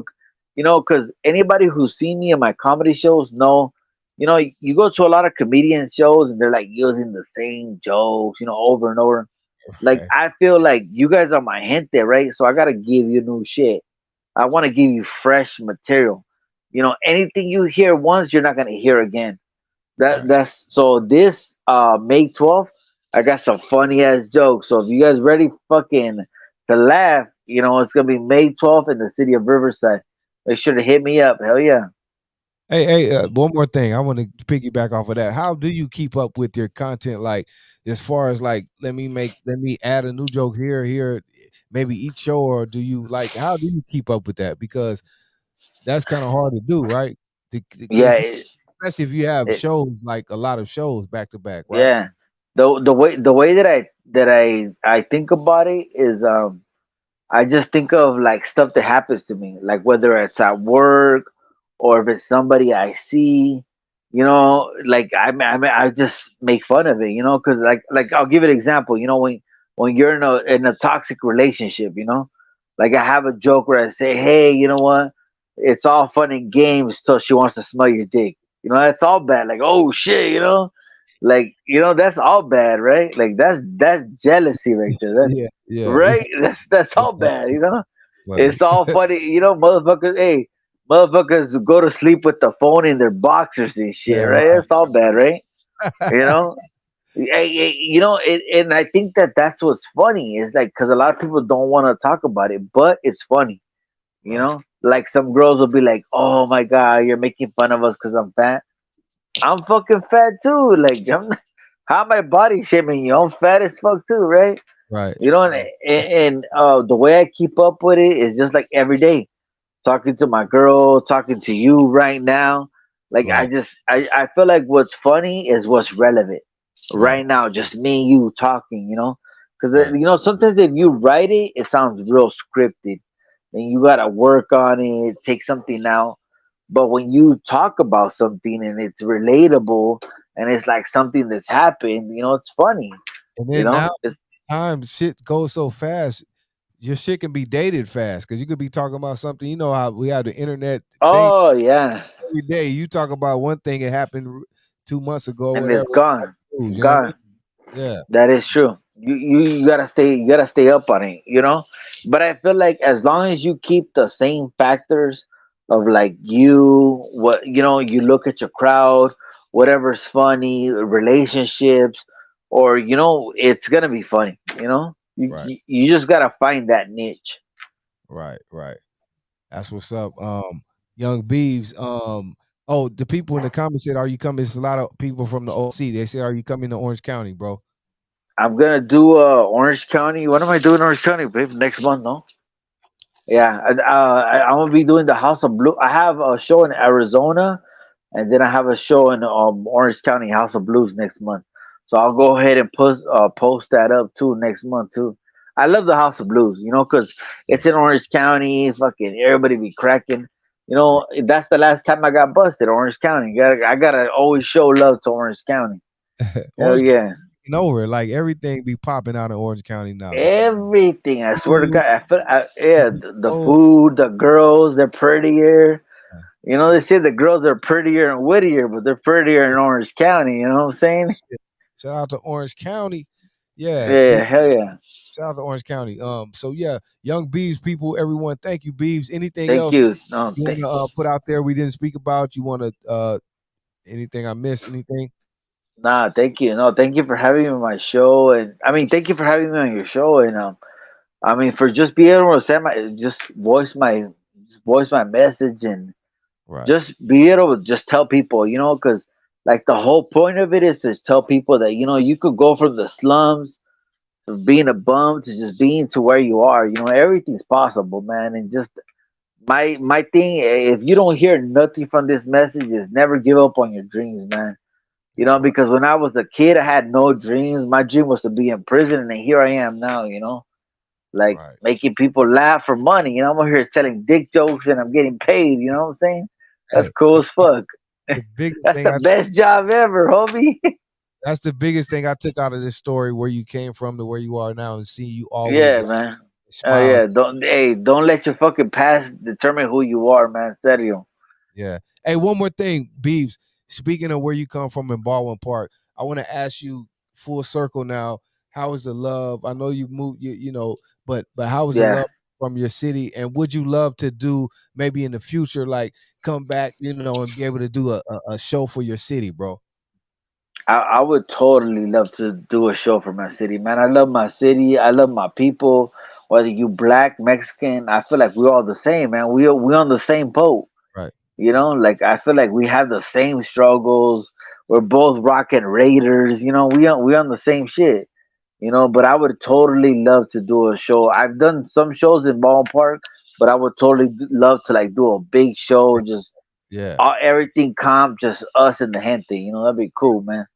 you know, because anybody who's seen me in my comedy shows know, you know, you go to a lot of comedian shows and they're like using the same jokes, you know, over and over. Like Right. I feel like you guys are my gente, right? So I gotta give you new shit. I want to give you fresh material. You know, anything you hear once, you're not gonna hear again. Right. That's so this May 12th, I got some funny ass jokes. So if you guys ready fucking to laugh, you know, it's gonna be May 12th in the city of Riverside. Make sure to hit me up. Hell yeah. Hey, one more thing. I want to piggyback off of that. How do you keep up with your content? Like, as far as like, let me add a new joke here, maybe each show, or do you like? How do you keep up with that? Because that's kind of hard to do, right? Yeah, If you, especially if you have it, shows like a lot of shows back to back, right? yeah. The way that I think about it is I just think of like stuff that happens to me, like whether it's at work or if it's somebody I see, you know, like I just make fun of it, you know, because like I'll give an example, you know, when you're in a toxic relationship, you know, like I have a joke where I say, hey, you know what, it's all fun and games till she wants to smell your dick, you know, that's all bad, like oh shit, you know, like you know that's all bad, right? Like that's jealousy right there. That's Yeah, yeah, right. That's all yeah. bad, you know. Funny. It's all funny, you know. Motherfuckers, hey, motherfuckers go to sleep with the phone in their boxers and shit, Yeah, right? That's all bad, right? You know. You know, and I think that that's what's funny is like because a lot of people don't want to talk about it, but it's funny, you right, know. Like some girls will be like, "Oh my god, you're making fun of us because I'm fat." I'm fucking fat too. Like, how am I body shaming you? I'm fat as fuck too, right? right, You know, and the way I keep up with it is just like every day, talking to my girl, talking to you right now. Like right, I feel like what's funny is what's relevant right, right now. Just me and you talking, you know, because right. you know sometimes if you write it, it sounds real scripted, and you gotta work on it, take something out. But when you talk about something and it's relatable and it's like something that's happened, you know, it's funny. And You then now know, it's, time shit goes so fast. Your shit can be dated fast because you could be talking about something. You know how we have the internet thing oh yeah, every day. You talk about one thing that happened 2 months ago, or and whatever. it's gone, News, you know what I mean? gone. Yeah, That is true. You gotta stay up on it, you know. But I feel like as long as you keep the same factors of like you, what you know, you look at your crowd, whatever's funny, relationships, or you know, it's gonna be funny. You know, right, you just gotta find that niche. right, right. That's what's up. Young Beavs. Oh, the people in the comments said, "Are you coming?" It's a lot of people from the OC. They said, "Are you coming to Orange County, bro?" I'm gonna do Orange County. What am I doing in Orange County, babe? Next month, no? Yeah, I'm gonna be doing the House of Blue. I have a show in Arizona, and then I have a show in Orange County House of Blues next month. So I'll go ahead and post that up too next month too. I love the House of Blues, you know, because it's in Orange County. Fucking everybody be cracking. You know, that's the last time I got busted. Orange County. I gotta always show love to Orange County. Hell Orange yeah. County over. Like everything be popping out in Orange County now. Everything. I swear to Food, God. Yeah, the oh, food, the girls, they're prettier. You know, they say the girls are prettier in Whittier, but they're prettier in Orange County. You know what I'm saying? shout out to Orange County. Yeah, Yeah, hell yeah. shout out to Orange County. So yeah, Young Beavs people, everyone, thank you, Beavs. Anything Thank else you. No, you want to put out there we didn't speak about? You want to anything I missed? Anything? nah, thank you. No, thank you for having me on my show, and I mean, thank you for having me on your show, and I mean, for just being able to say just voice my message, and Right, just be able to just tell people, you know, because like the whole point of it is to tell people that you know you could go from the slums of being a bum to just being to where you are. You know, everything's possible, man. And just my thing, if you don't hear nothing from this message, is never give up on your dreams, man. You know, right, because when I was a kid, I had no dreams. My dream was to be in prison, and then here I am now. You know, like right. making people laugh for money. You know, I'm over here telling dick jokes, and I'm getting paid. You know what I'm saying? That's Hey, cool as fuck. the biggest That's thing the best job ever, homie. that's the biggest thing I took out of this story, where you came from to where you are now, and see you always Yeah, like man. smiling. Yeah. Don't let your fucking past determine who you are, man. Serio. Yeah. Hey, one more thing, Beavs. Speaking of where you come from in Baldwin Park, I want to ask you full circle now. How is the love? I know you moved, but how is the Yeah. love from your city? And would you love to do maybe in the future, like come back, and be able to do a show for your city, bro? I would totally love to do a show for my city, man. I love my city. I love my people. Whether you black, Mexican, I feel like we're all the same, man. We on the same boat. Right. Like I feel like we have the same struggles. We're both rocking Raiders. We on the same shit. But I would totally love to do a show. I've done some shows in ballpark, but I would totally love to like do a big show, just Yeah. everything comp, just us and the gente. That'd be cool, man.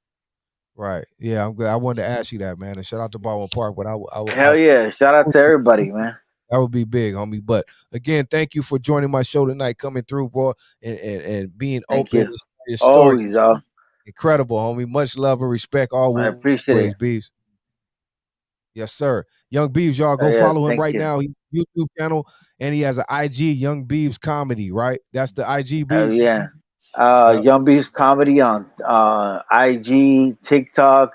Right. Yeah. I'm good. I wanted to ask you that, man. And shout out to Baldwin Park, but Hell yeah! Shout out to everybody, man. that would be big, homie. But again, thank you for joining my show tonight, coming through, bro, and being Thank open you. and sharing your story. Always, Incredible, homie. Much love and respect I appreciate always, it. Beavs. Yes, sir. Young Beavs, y'all go Yeah, follow him thank right you. now. He's YouTube channel, and he has an IG, Young Beavs Comedy, right? That's the IG Hell Beavs. yeah. Yep. Young Beast comedy on IG, TikTok,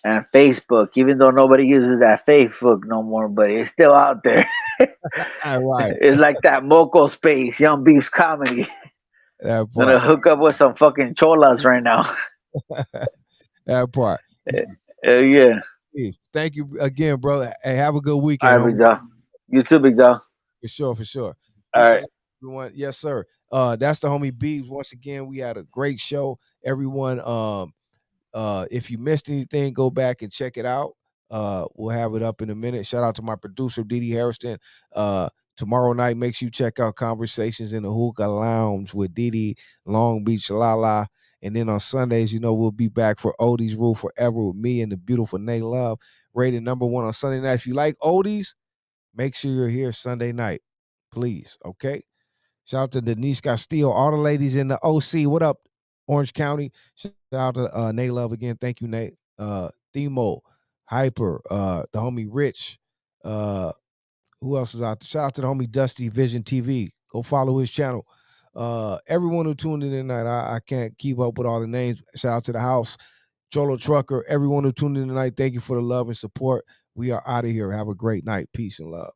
and Facebook. Even though nobody uses that Facebook no more, but it's still out there. All right. It's like that Moco space, Young Beast comedy. That Gonna part. hook up with some fucking cholas right now. That part. Yeah. Thank you again, brother. Hey, have a good All weekend, right, big homie. dog. You too, big dog. For sure, for sure. All Peace and right. love, everyone. Yes, sir. That's the homie Beebs. Once again, we had a great show. Everyone, if you missed anything, go back and check it out. We'll have it up in a minute. Shout out to my producer, DD Hairston. Tomorrow night, make sure you check out Conversations in the Hookah Lounge with DD, Long Beach, La. And then on Sundays, we'll be back for Oldies Rule Forever with me and the beautiful Nate Love, rated #1 on Sunday night. If you like oldies, make sure you're here Sunday night, please. Okay. Shout out to Denise Castillo, all the ladies in the OC. What up, Orange County? Shout out to Nate Love again. Thank you, Nate. Themo, Hyper, the homie Rich. Who else was out there? Shout out to the homie Dusty Vision TV. Go follow his channel. Everyone who tuned in tonight, I can't keep up with all the names. Shout out to the house, Cholo Trucker. Everyone who tuned in tonight, thank you for the love and support. We are out of here. Have a great night. Peace and love.